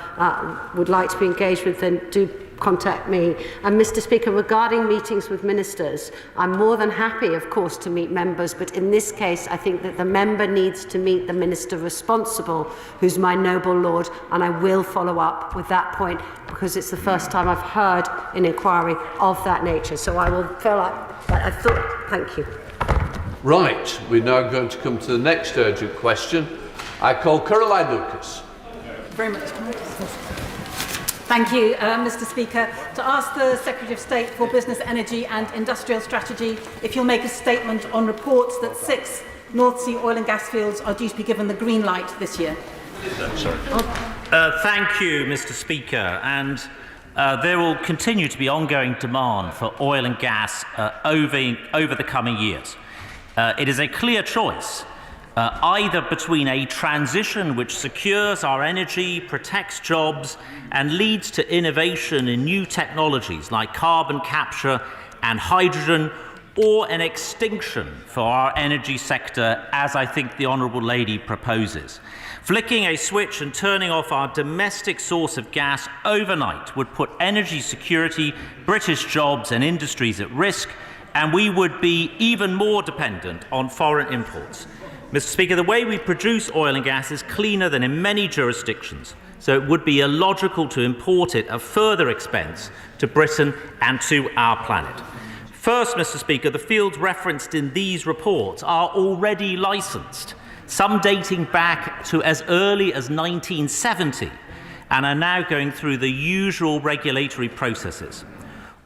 would like to be engaged with, then do contact me. And Mr. Speaker, regarding meetings with ministers, I'm more than happy, of course, to meet members, but in this case, I think that the member needs to meet the minister responsible, who's my noble lord, and I will follow up with that point because it's the first time I've heard an inquiry of that nature. So I will fill up, but I thought, thank you. Right, we're now going to come to the next urgent question. I call Caroline Lucas. Very much. Thank you, Mr. Speaker. To ask the Secretary of State for Business, Energy and Industrial Strategy if he'll make a statement on reports that 6 North Sea oil and gas fields are due to be given the green light this year. Thank you, Mr. Speaker. And there will continue to be ongoing demand for oil and gas over the coming years. It is a clear choice. Either between a transition which secures our energy, protects jobs, and leads to innovation in new technologies like carbon capture and hydrogen, or an extinction for our energy sector, as I think the Honourable Lady proposes. Flicking a switch and turning off our domestic source of gas overnight would put energy security, British jobs and industries at risk, and we would be even more dependent on foreign imports. Mr. Speaker, the way we produce oil and gas is cleaner than in many jurisdictions, so it would be illogical to import it at further expense to Britain and to our planet. First, Mr. Speaker, the fields referenced in these reports are already licensed, some dating back to as early as 1970, and are now going through the usual regulatory processes.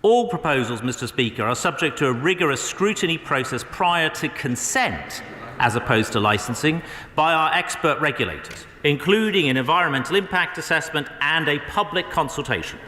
All proposals, Mr. Speaker, are subject to a rigorous scrutiny process prior to consent, as opposed to licensing, by our expert regulators, including an environmental impact assessment and a public consultation.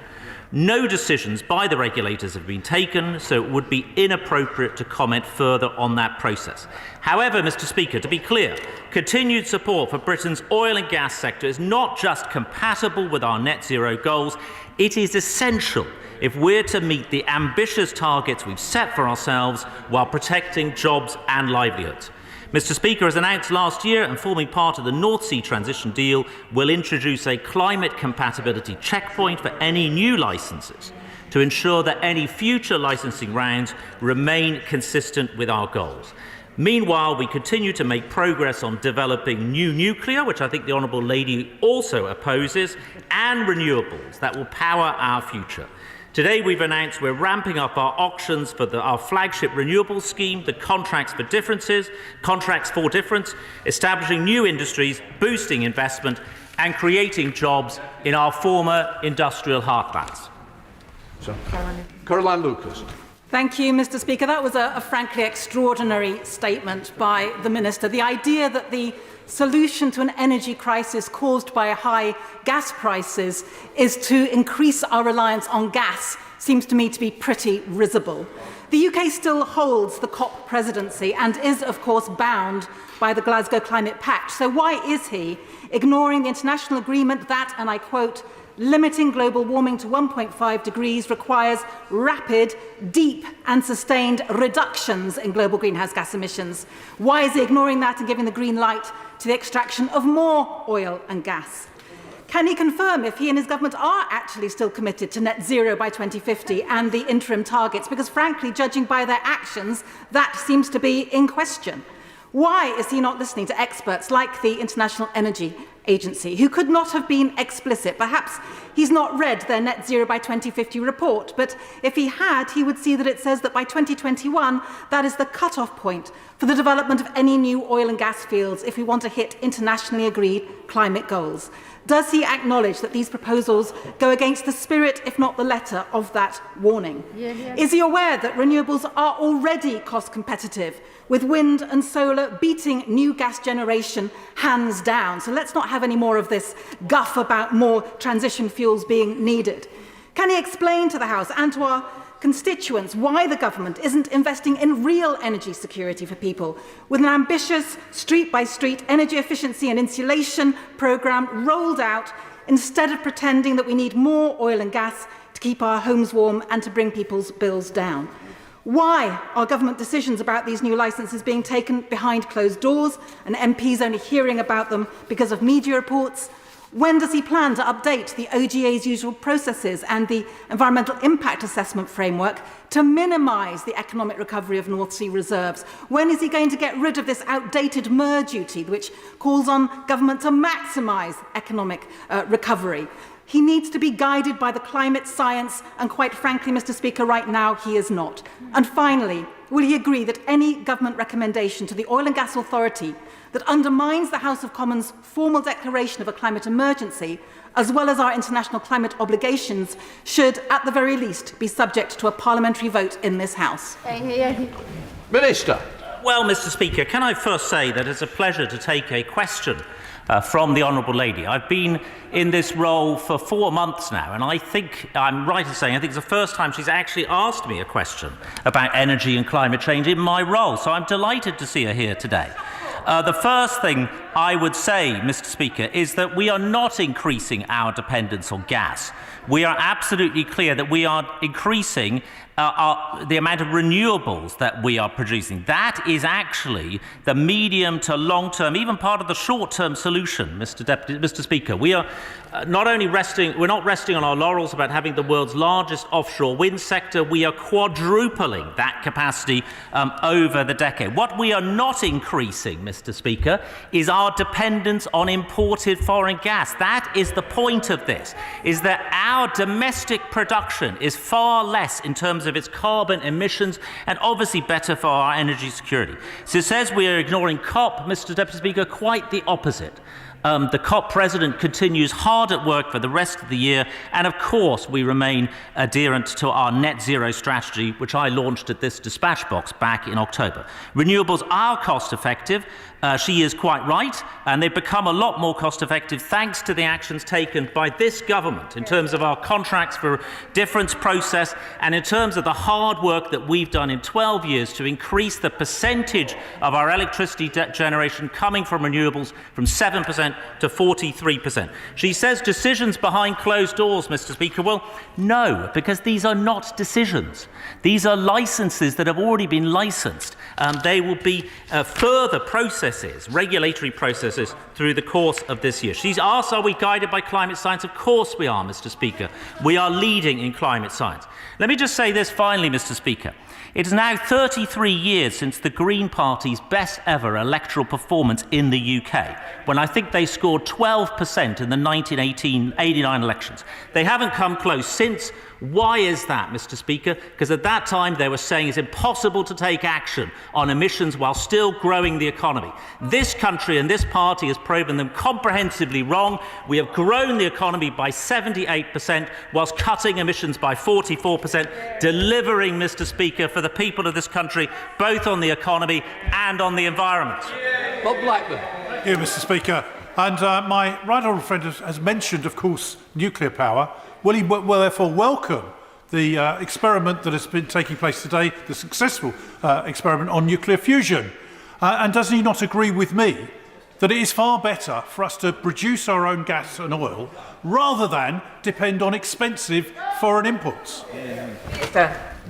No decisions by the regulators have been taken, so it would be inappropriate to comment further on that process. However, Mr. Speaker, to be clear, continued support for Britain's oil and gas sector is not just compatible with our net zero goals, it is essential if we're to meet the ambitious targets we've set for ourselves while protecting jobs and livelihoods. Mr. Speaker, as announced last year and forming part of the North Sea transition deal, will introduce a climate compatibility checkpoint for any new licences to ensure that any future licensing rounds remain consistent with our goals. Meanwhile, we continue to make progress on developing new nuclear, which I think the Honourable Lady also opposes, and renewables that will power our future. Today we've announced we're ramping up our auctions for our flagship renewables scheme, the Contracts for Difference, establishing new industries, boosting investment and creating jobs in our former industrial heartlands. Caroline Lucas. Thank you, Mr. Speaker. That was a frankly extraordinary statement by the Minister. The idea that the solution to an energy crisis caused by high gas prices is to increase our reliance on gas seems to me to be pretty risible. The UK still holds the COP presidency and is, of course, bound by the Glasgow Climate Pact. So why is he ignoring the international agreement that, and I quote, limiting global warming to 1.5 degrees requires rapid, deep and sustained reductions in global greenhouse gas emissions? Why is he ignoring that and giving the green light to the extraction of more oil and gas? Can he confirm if he and his government are actually still committed to net zero by 2050 and the interim targets? Because frankly, judging by their actions, that seems to be in question. Why is he not listening to experts like the International Energy Agency, who could not have been explicit? Perhaps he's not read their Net Zero by 2050 report, but if he had, he would see that it says that by 2021, that is the cut-off point for the development of any new oil and gas fields if we want to hit internationally agreed climate goals. Does he acknowledge that these proposals go against the spirit, if not the letter, of that warning? Is he aware that renewables are already cost competitive, with wind and solar beating new gas generation hands down? So let's not have any more of this guff about more transition fuels being needed. Can he explain to the House and to our constituents why the government isn't investing in real energy security for people, with an ambitious street-by-street energy efficiency and insulation programme rolled out, instead of pretending that we need more oil and gas to keep our homes warm and to bring people's bills down? Why are government decisions about these new licences being taken behind closed doors and MPs only hearing about them because of media reports? When does he plan to update the OGA's usual processes and the environmental impact assessment framework to minimise the economic recovery of North Sea reserves? When is he going to get rid of this outdated MER duty, which calls on government to maximise economic recovery? He needs to be guided by the climate science, and quite frankly, Mr. Speaker, right now he is not. And finally, will he agree that any government recommendation to the Oil and Gas Authority that undermines the House of Commons' formal declaration of a climate emergency, as well as our international climate obligations, should, at the very least, be subject to a parliamentary vote in this House? Minister. Well, Mr. Speaker, can I first say that it's a pleasure to take a question from the Honourable Lady. I've been in this role for 4 months now, and I think I'm right in saying I think it's the first time she's actually asked me a question about energy and climate change in my role, so I'm delighted to see her here today. The first thing I would say, Mr. Speaker, is that we are not increasing our dependence on gas. We are absolutely clear that we are increasing the amount of renewables that we are producing. That is actually the medium to long-term, even part of the short-term solution, Mr. Speaker. We are we're not resting on our laurels about having the world's largest offshore wind sector. We are quadrupling that capacity over the decade. What we are not increasing, Mr. Speaker, is our dependence on imported foreign gas. That is the point of this, is that our domestic production is far less in terms of its carbon emissions and obviously better for our energy security. So it says we are ignoring COP, Mr. Deputy Speaker, quite the opposite. The COP president continues hard at work for the rest of the year, and of course we remain adherent to our net zero strategy, which I launched at this dispatch box back in October. Renewables are cost effective. She is quite right, and they've become a lot more cost effective thanks to the actions taken by this government in terms of our contracts for difference process and in terms of the hard work that we've done in 12 years to increase the percentage of our electricity generation coming from renewables from 7% to 43%. She says decisions behind closed doors, Mr. Speaker. Well, no, because these are not decisions. These are licences that have already been licensed. They will be further processes, regulatory processes, through the course of this year. She's asked, are we guided by climate science? Of course we are, Mr. Speaker. We are leading in climate science. Let me just say this finally, Mr. Speaker. It is now 33 years since the Green Party's best ever electoral performance in the UK, when I think they scored 12% in the 1989 elections. They haven't come close since. Why is that, Mr. Speaker? Because at that time they were saying it's impossible to take action on emissions while still growing the economy. This country and this party has proven them comprehensively wrong. We have grown the economy by 78% whilst cutting emissions by 44%, delivering, Mr. Speaker, for the people of this country, both on the economy and on the environment. Bob Blackburn. Thank you, Mr. Speaker. And my right honourable friend has mentioned, of course, nuclear power. Will he therefore welcome the experiment that has been taking place today, the successful experiment on nuclear fusion? And does he not agree with me that it is far better for us to produce our own gas and oil rather than depend on expensive foreign imports?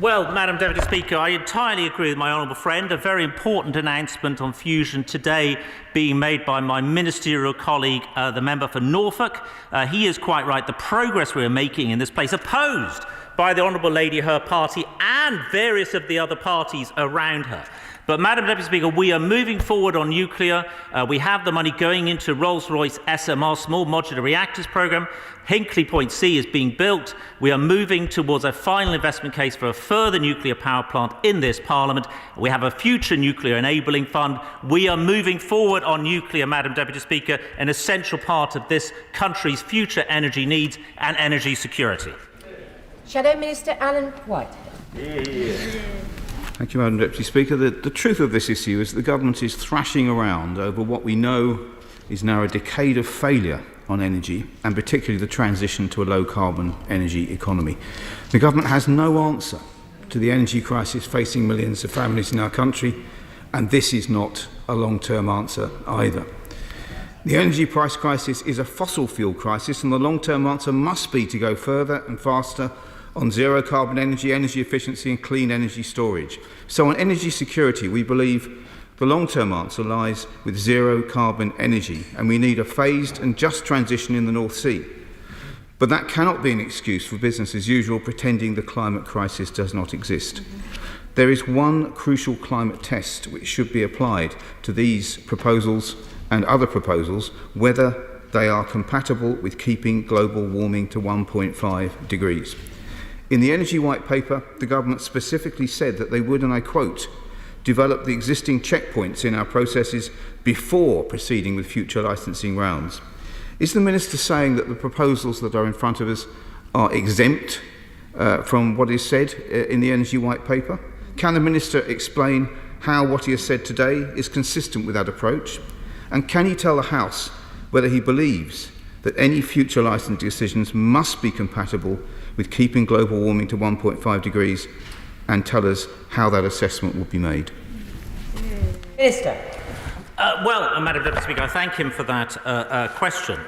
Well, Madam Deputy Speaker, I entirely agree with my honourable friend. A very important announcement on fusion today being made by my ministerial colleague, the member for Norfolk. He is quite right. The progress we are making in this place, opposed by the Honourable Lady, her party, and various of the other parties around her. But, Madam Deputy Speaker, we are moving forward on nuclear. We have the money going into Rolls-Royce SMR, Small Modular Reactors Programme. Hinkley Point C is being built. We are moving towards a final investment case for a further nuclear power plant in this Parliament. We have a future nuclear enabling fund. We are moving forward on nuclear, Madam Deputy Speaker, an essential part of this country's future energy needs and energy security. Shadow Minister Alan White. Thank you, Madam Deputy Speaker. The truth of this issue is that the government is thrashing around over what we know is now a decade of failure on energy, and particularly the transition to a low-carbon energy economy. The government has no answer to the energy crisis facing millions of families in our country, and this is not a long-term answer either. The energy price crisis is a fossil fuel crisis, and the long-term answer must be to go further and faster on zero-carbon energy, energy efficiency and clean energy storage. So on energy security, we believe The long-term answer lies with zero carbon energy, and we need a phased and just transition in the North Sea. But that cannot be an excuse for business as usual, pretending the climate crisis does not exist. There is one crucial climate test which should be applied to these proposals and other proposals, whether they are compatible with keeping global warming to 1.5 degrees. In the Energy White Paper, the government specifically said that they would, and I quote, develop the existing checkpoints in our processes before proceeding with future licensing rounds. Is the Minister saying that the proposals that are in front of us are exempt from what is said in the Energy White Paper? Can the Minister explain how what he has said today is consistent with that approach? And can he tell the House whether he believes that any future licensing decisions must be compatible with keeping global warming to 1.5 degrees, and tell us how that assessment will be made? Minister. Well, Madam Deputy Speaker, I thank him for that question.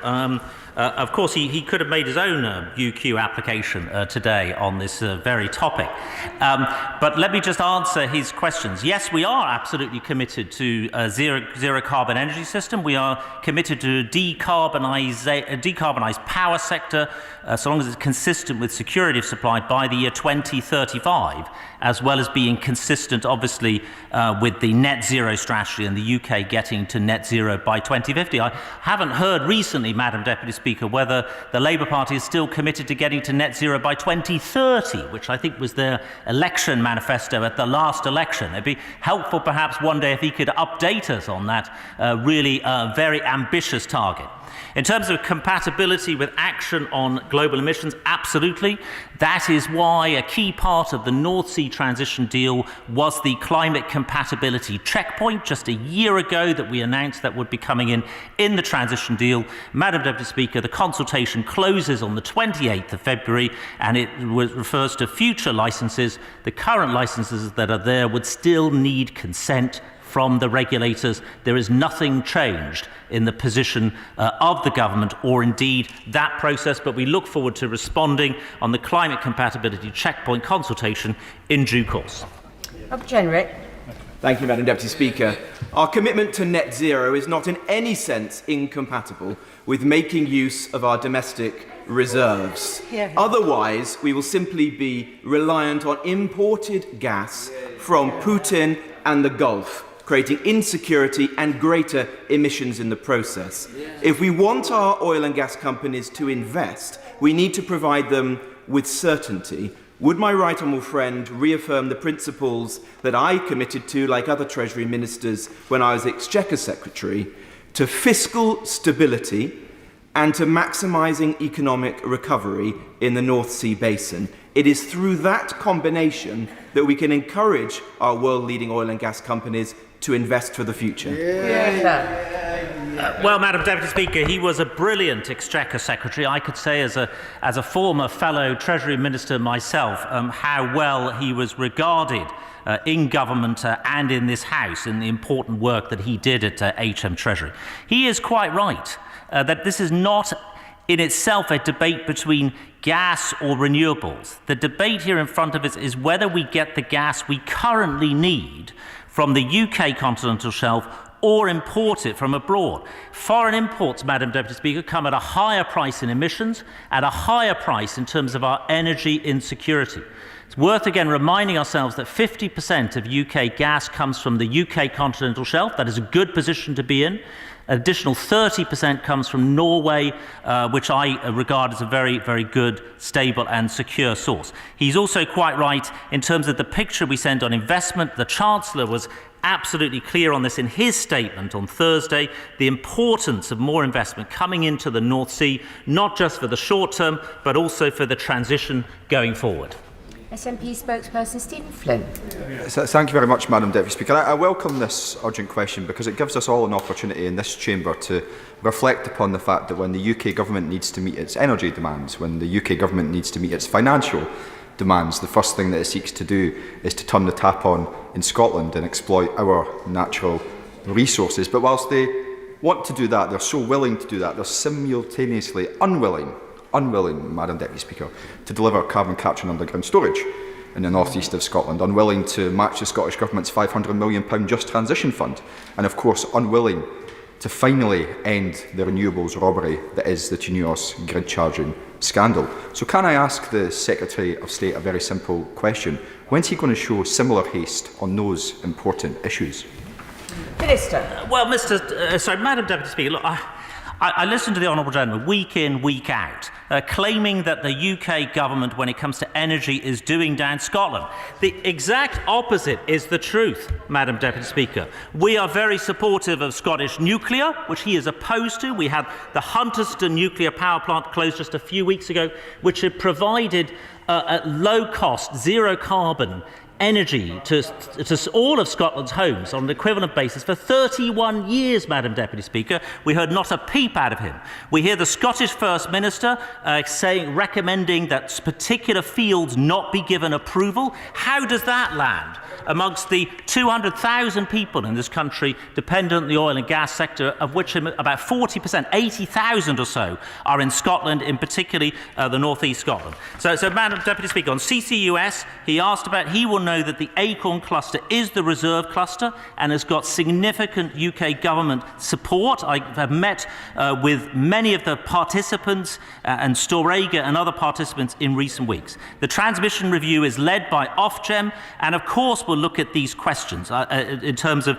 Of course, he could have made his own UQ application today on this very topic. But let me just answer his questions. Yes, we are absolutely committed to a zero carbon energy system. We are committed to a decarbonised power sector, so long as it's consistent with security of supply by the year 2035, as well as being consistent, obviously, with the net zero strategy and the UK getting to net zero by 2050. I haven't heard recently, Madam Deputy Speaker, whether the Labour Party is still committed to getting to net zero by 2030, which I think was their election manifesto at the last election. It'd be helpful perhaps one day if he could update us on that really very ambitious target. In terms of compatibility with action on global emissions, absolutely. That is why a key part of the North Sea transition deal was the climate compatibility checkpoint just a year ago that we announced that would be coming in the transition deal. Madam Deputy Speaker, the consultation closes on the 28th of February and it refers to future licences. The current licences that are there would still need consent from the regulators. There is nothing changed in the position of the government or indeed that process, but we look forward to responding on the climate compatibility checkpoint consultation in due course. Thank you, Madam Deputy Speaker. Our commitment to net zero is not in any sense incompatible with making use of our domestic reserves. Otherwise, we will simply be reliant on imported gas from Putin and the Gulf, creating insecurity and greater emissions in the process. If we want our oil and gas companies to invest, we need to provide them with certainty. Would my right honourable friend reaffirm the principles that I committed to, like other Treasury ministers when I was Exchequer Secretary, to fiscal stability and to maximising economic recovery in the North Sea basin? It is through that combination that we can encourage our world-leading oil and gas companies to invest for the future. Well, Madam Deputy Speaker, he was a brilliant Exchequer Secretary. I could say as a former fellow Treasury Minister myself how well he was regarded in government and in this House in the important work that he did at HM Treasury. He is quite right that this is not in itself a debate between gas or renewables. The debate here in front of us is whether we get the gas we currently need from the UK continental shelf or import it from abroad. Foreign imports, Madam Deputy Speaker, come at a higher price in emissions, at a higher price in terms of our energy insecurity. It's worth again reminding ourselves that 50% of UK gas comes from the UK continental shelf. That is a good position to be in. An additional 30% comes from Norway, which I regard as a very, very good, stable and secure source. He's also quite right in terms of the picture we send on investment. The Chancellor was absolutely clear on this in his statement on Thursday, the importance of more investment coming into the North Sea, not just for the short term, but also for the transition going forward. SNP spokesperson Stephen Flynn. So, thank you very much, Madam Deputy Speaker. I welcome this urgent question because it gives us all an opportunity in this chamber to reflect upon the fact that when the UK government needs to meet its energy demands, when the UK government needs to meet its financial demands, the first thing that it seeks to do is to turn the tap on in Scotland and exploit our natural resources. But whilst they want to do that, they're so willing to do that, they're simultaneously unwilling, Madam Deputy Speaker, to deliver carbon capture and underground storage. in the north east of Scotland, unwilling to match the Scottish Government's £500 million Just Transition Fund, and of course unwilling to finally end the renewables robbery that is the Teneos grid charging scandal. So can I ask the Secretary of State a very simple question? When's he going to show similar haste on those important issues? Minister. Well, Madam Deputy Speaker, look, I listen to the Honourable Gentleman week in, week out, claiming that the UK government, when it comes to energy, is doing down Scotland. The exact opposite is the truth, Madam Deputy Speaker. We are very supportive of Scottish nuclear, which he is opposed to. We had the Hunterston nuclear power plant closed just a few weeks ago, which had provided at low cost, zero carbon energy to all of Scotland's homes on an equivalent basis for 31 years, Madam Deputy Speaker. We heard not a peep out of him. We hear the Scottish First Minister recommending that particular fields not be given approval. How does that land amongst the 200,000 people in this country dependent on the oil and gas sector, of which about 40%, 80,000 or so, are in Scotland, in particularly the North East Scotland? So Madam Deputy Speaker, on CCUS, he will know that the Acorn cluster is the reserve cluster and has got significant UK government support. I have met with many of the participants and Storega and other participants in recent weeks. The transmission review is led by Ofgem, and of course we'll look at these questions in terms of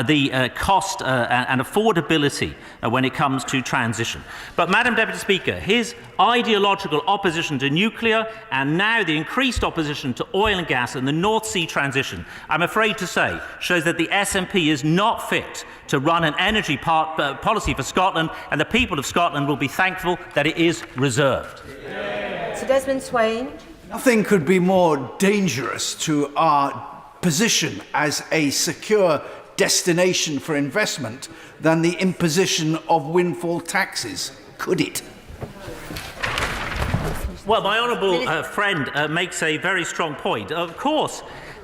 the cost and affordability when it comes to transition. But Madam Deputy Speaker, his ideological opposition to nuclear and now the increased opposition to oil and gas and the North Sea transition, I'm afraid to say, shows that the SNP is not fit to run an energy policy for Scotland, and the people of Scotland will be thankful that it is reserved. Sir Desmond Swain. Nothing could be more dangerous to our position as a secure destination for investment than the imposition of windfall taxes, could it? Well, my honourable friend makes a very strong point. Of course,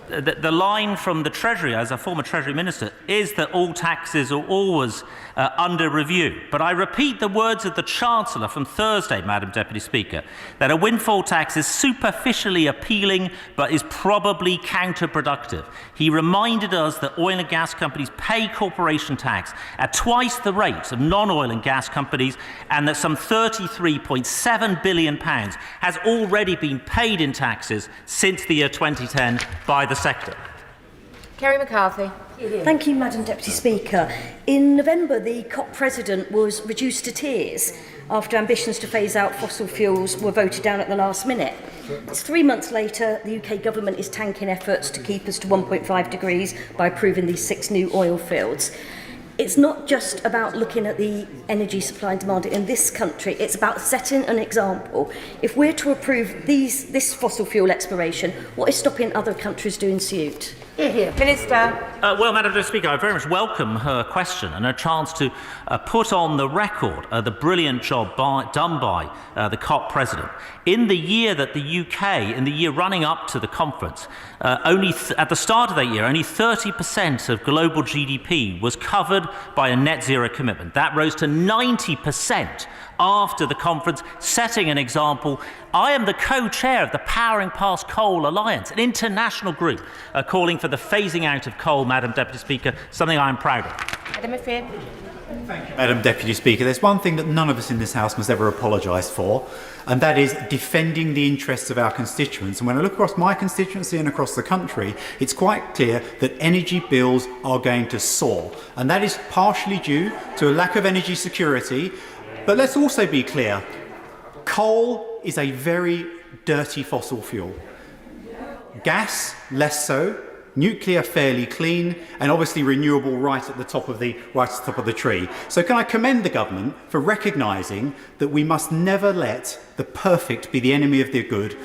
the line from the Treasury, as a former Treasury Minister, is that all taxes are always under review. But I repeat the words of the Chancellor from Thursday, Madam Deputy Speaker, that a windfall tax is superficially appealing but is probably counterproductive. He reminded us that oil and gas companies pay corporation tax at twice the rate of non-oil and gas companies, and that some £33.7 billion has already been paid in taxes since the year 2010 by the sector. Kerry McCarthy. Thank you, Madam Deputy Speaker. In November, the COP President was reduced to tears after ambitions to phase out fossil fuels were voted down at the last minute. It's 3 months later, the UK government is tanking efforts to keep us to 1.5 degrees by approving these 6 new oil fields. It's not just about looking at the energy supply and demand in this country, it's about setting an example. If we're to approve this fossil fuel exploration, what is stopping other countries doing suit? Minister. Well, Madam Speaker, I very much welcome her question and her chance to put on the record the brilliant job done by the COP President. In the year that the UK, in the year running up to the conference, at the start of that year, only 30% of global GDP was covered by a net zero commitment. That rose to 90% after the conference, setting an example. I am the co-chair of the Powering Past Coal Alliance, an international group calling for the phasing out of coal, Madam Deputy Speaker, something I am proud of. Adam Thank you, Madam Deputy Speaker. There's one thing that none of us in this House must ever apologise for, and that is defending the interests of our constituents. And when I look across my constituency and across the country, it's quite clear that energy bills are going to soar. And that is partially due to a lack of energy security. But let's also be clear, coal is a very dirty fossil fuel. Gas, less so. Nuclear, fairly clean, and obviously renewable right at the top of the tree. So can I commend the government for recognising that we must never let the perfect be the enemy of the good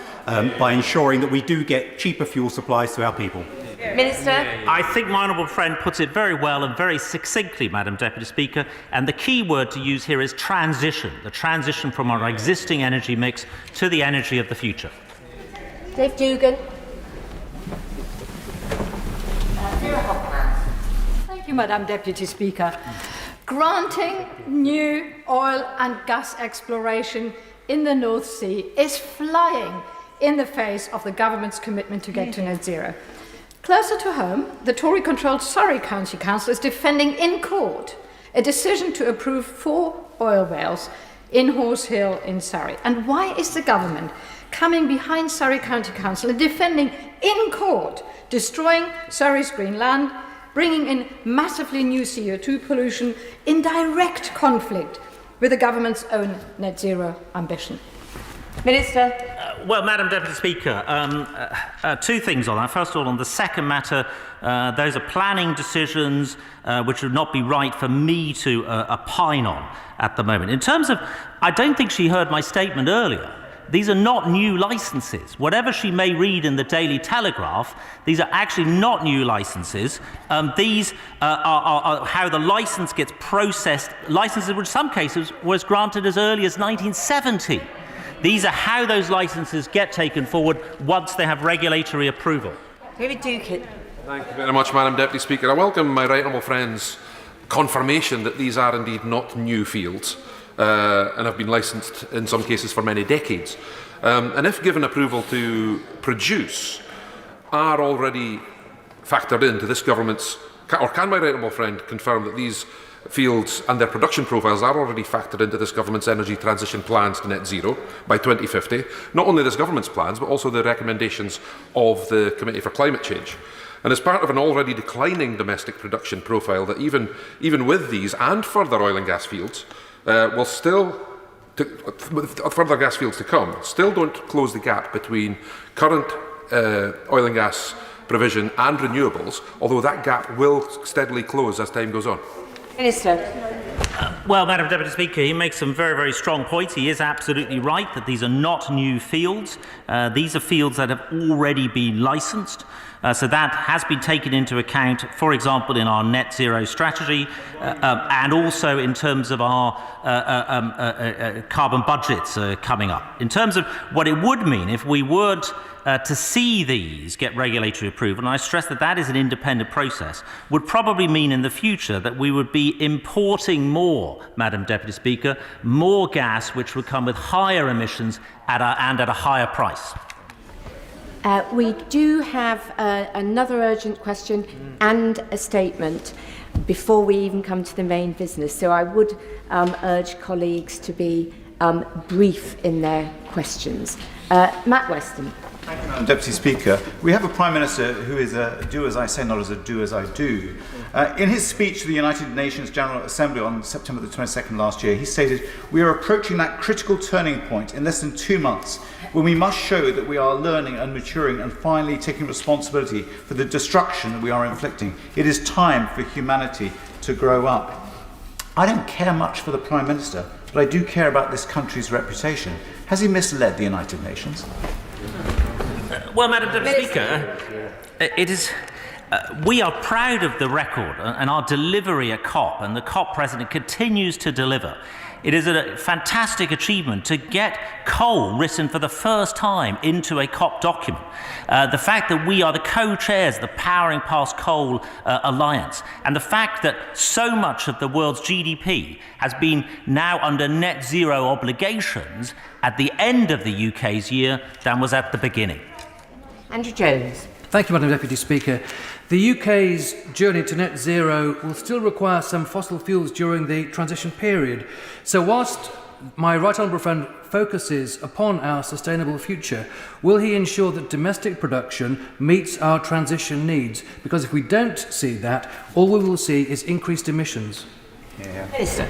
by ensuring that we do get cheaper fuel supplies to our people. Minister. I think my honourable friend puts it very well and very succinctly, Madam Deputy Speaker, and the key word to use here is transition, the transition from our existing energy mix to the energy of the future. Dave Dugan. Thank you, Madam Deputy Speaker. Granting new oil and gas exploration in the North Sea is flying in the face of the government's commitment to get to net zero. Closer to home, the Tory-controlled Surrey County Council is defending in court a decision to approve 4 oil wells in Horse Hill in Surrey. And why is the government coming behind Surrey County Council and defending in court, destroying Surrey's green land, bringing in massively new CO2 pollution in direct conflict with the government's own net zero ambition? Minister. Well, Madam Deputy Speaker, 2 things on that. First of all, on the second matter, those are planning decisions which would not be right for me to opine on at the moment. In terms of, I don't think she heard my statement earlier. These are not new licences. Whatever she may read in the Daily Telegraph, these are actually not new licences. These are how the licence gets processed. Licences, which in some cases was granted as early as 1970. These are how those licences get taken forward once they have regulatory approval. David Dukin. Thank you very much, Madam Deputy Speaker. I welcome my right honourable friend's confirmation that these are indeed not new fields and have been licensed in some cases for many decades. And if given approval to produce, are already factored into this government's, or can my right honourable friend confirm that these fields and their production profiles are already factored into this government's energy transition plans to net zero by 2050, not only this government's plans but also the recommendations of the Committee for Climate Change. And as part of an already declining domestic production profile that even with these and further oil and gas fields will still, with further gas fields to come, still don't close the gap between current oil and gas provision and renewables, although that gap will steadily close as time goes on. Minister. Well, Madam Deputy Speaker, he makes some very, very strong points. He is absolutely right that these are not new fields. These are fields that have already been licensed. So that has been taken into account, for example, in our net zero strategy and also in terms of our carbon budgets coming up. In terms of what it would mean if we weren't to see these get regulatory approval, and I stress that that is an independent process, would probably mean in the future that we would be importing more, Madam Deputy Speaker, more gas which would come with higher emissions and at a higher price. We do have another urgent question and a statement before we even come to the main business. So I would urge colleagues to be brief in their questions. Matt Weston. Thank you, Madam Deputy Speaker. We have a Prime Minister who is a do as I say, not as a do as I do. In his speech to the United Nations General Assembly on September the 22nd last year, he stated, "We are approaching that critical turning point in less than 2 months when we must show that we are learning and maturing and finally taking responsibility for the destruction that we are inflicting. It is time for humanity to grow up." I don't care much for the Prime Minister, but I do care about this country's reputation. Has he misled the United Nations? Well, Madam Deputy Speaker, it is. We are proud of the record and our delivery at COP, and the COP President continues to deliver. It is a fantastic achievement to get coal written for the first time into a COP document. The fact that we are the co-chairs of the Powering Past Coal Alliance, and the fact that so much of the world's GDP has been now under net zero obligations at the end of the UK's year than was at the beginning. Andrew Jones. Thank you, Madam Deputy Speaker. The UK's journey to net zero will still require some fossil fuels during the transition period. So whilst my right honourable friend focuses upon our sustainable future, will he ensure that domestic production meets our transition needs? Because if we don't see that, all we will see is increased emissions. Minister.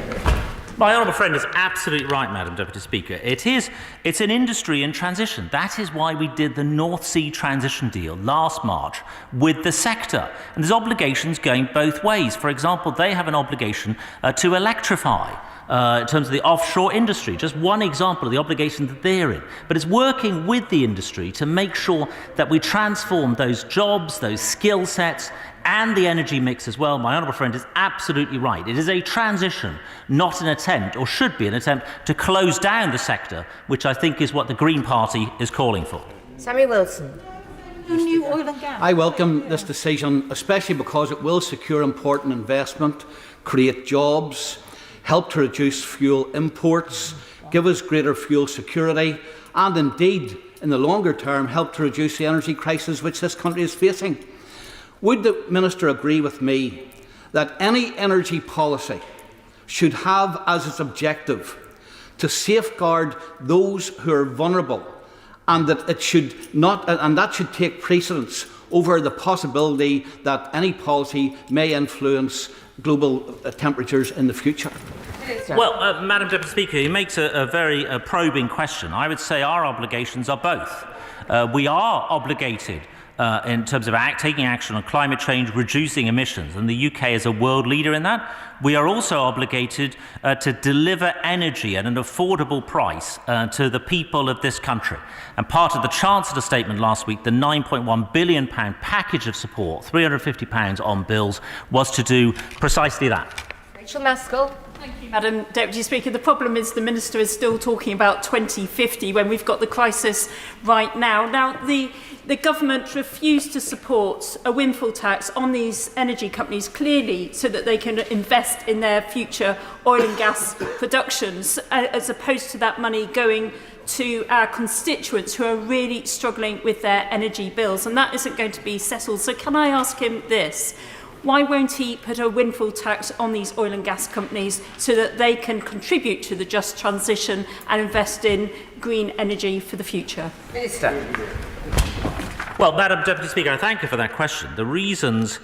My honourable friend is absolutely right, Madam Deputy Speaker. It's an industry in transition. That is why we did the North Sea transition deal last March with the sector. And there's obligations going both ways. For example, they have an obligation to electrify in terms of the offshore industry. Just one example of the obligation that they're in. But it's working with the industry to make sure that we transform those jobs, those skill sets, and the energy mix as well. My honourable friend is absolutely right. It is a transition, not an attempt, or should be an attempt, to close down the sector, which I think is what the Green Party is calling for. Sammy Wilson. New oil and gas. I welcome this decision, especially because it will secure important investment, create jobs, help to reduce fuel imports, give us greater fuel security, and indeed in the longer term, help to reduce the energy crisis which this country is facing. Would the Minister agree with me that any energy policy should have as its objective to safeguard those who are vulnerable, and that it should not, and that should take precedence over the possibility that any policy may influence global temperatures in the future? Well, Madam Deputy Speaker, he makes a very probing question. I would say our obligations are both. We are obligated in terms of taking action on climate change, reducing emissions, and the UK is a world leader in that. We are also obligated to deliver energy at an affordable price to the people of this country. And part of the Chancellor's statement last week, the £9.1 billion package of support, £350 on bills, was to do precisely that. Rachel Maskell. Thank you, Madam Deputy Speaker. The problem is the Minister is still talking about 2050 when we've got the crisis right now. Now, the government refused to support a windfall tax on these energy companies, clearly so that they can invest in their future oil and gas productions, as opposed to that money going to our constituents who are really struggling with their energy bills. And that isn't going to be settled. So can I ask him this? Why won't he put a windfall tax on these oil and gas companies so that they can contribute to the just transition and invest in green energy for the future? Minister. Well, Madam Deputy Speaker, I thank you for that question. The reasons,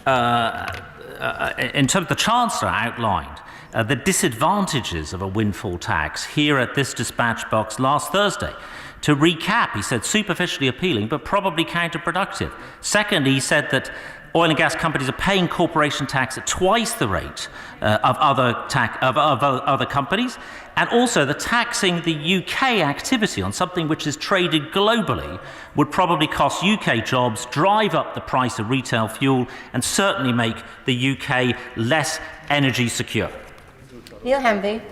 in terms of the Chancellor outlined, the disadvantages of a windfall tax here at this dispatch box last Thursday. To recap, he said superficially appealing but probably counterproductive. Second, he said that oil and gas companies are paying corporation tax at twice the rate of other companies, and also the taxing the UK activity on something which is traded globally would probably cost UK jobs, drive up the price of retail fuel, and certainly make the UK less energy secure. Neil Hanvey.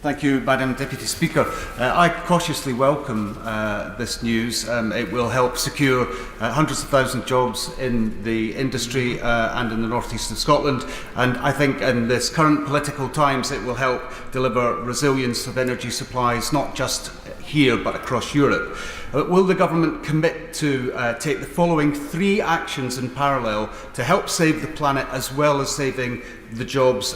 Thank you, Madam Deputy Speaker. I cautiously welcome this news. It will help secure hundreds of thousands of jobs in the industry and in the north east of Scotland. And I think in this current political times, it will help deliver resilience of energy supplies, not just here, but across Europe. Will the government commit to take the following 3 actions in parallel to help save the planet as well as saving the jobs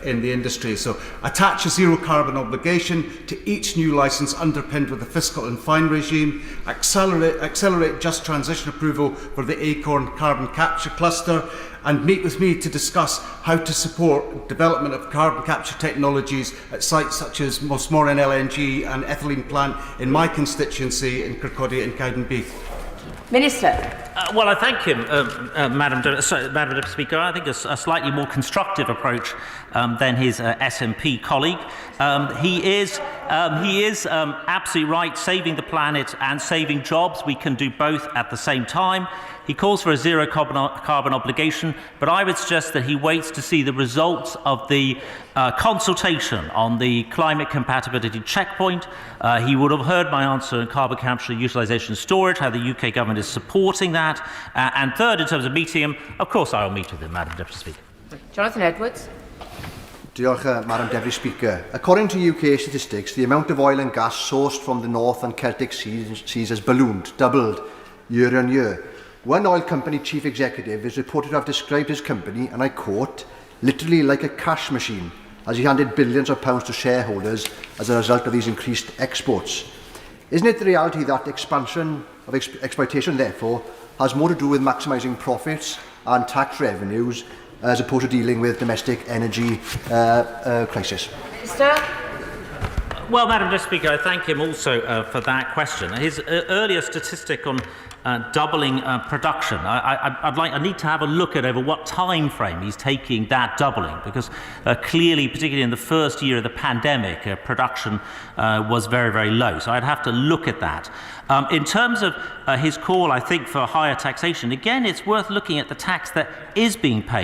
in the industry? So attach a zero carbon obligation to each new licence underpinned with a fiscal and fine regime, accelerate just transition approval for the Acorn carbon capture cluster, and meet with me to discuss how to support development of carbon capture technologies at sites such as Mosmoran LNG and ethylene plant in my constituency in Kirkcaldy and Cowdenbeath. Minister. Well, I thank him, Madam Deputy Speaker. I think a slightly more constructive approach than his SNP colleague. He is absolutely right. Saving the planet and saving jobs, we can do both at the same time. He calls for a zero carbon obligation, but I would suggest that he waits to see the results of the consultation on the climate compatibility checkpoint. He would have heard my answer on carbon capture, utilisation and storage, how the UK government is supporting that. And third, in terms of meeting him, of course I will meet with him, Madam Deputy Speaker. Jonathan Edwards. Diolch, Madam Deputy Speaker. According to UK statistics, the amount of oil and gas sourced from the North and Celtic seas has ballooned, doubled year on year. One oil company chief executive is reported to have described his company, and I quote, literally like a cash machine, as he handed billions of pounds to shareholders as a result of these increased exports. Isn't it the reality that expansion of exploitation, therefore, has more to do with maximising profits and tax revenues as opposed to dealing with domestic energy crisis? Minister. Well, Madam Deputy Speaker, I thank him also for that question. His earlier statistic on doubling production, I need to have a look at over what time frame he's taking that doubling, because clearly, particularly in the first year of the pandemic, production was very, very low. So I'd have to look at that. In terms of his call, I think, for higher taxation, again, it's worth looking at the tax that is being paid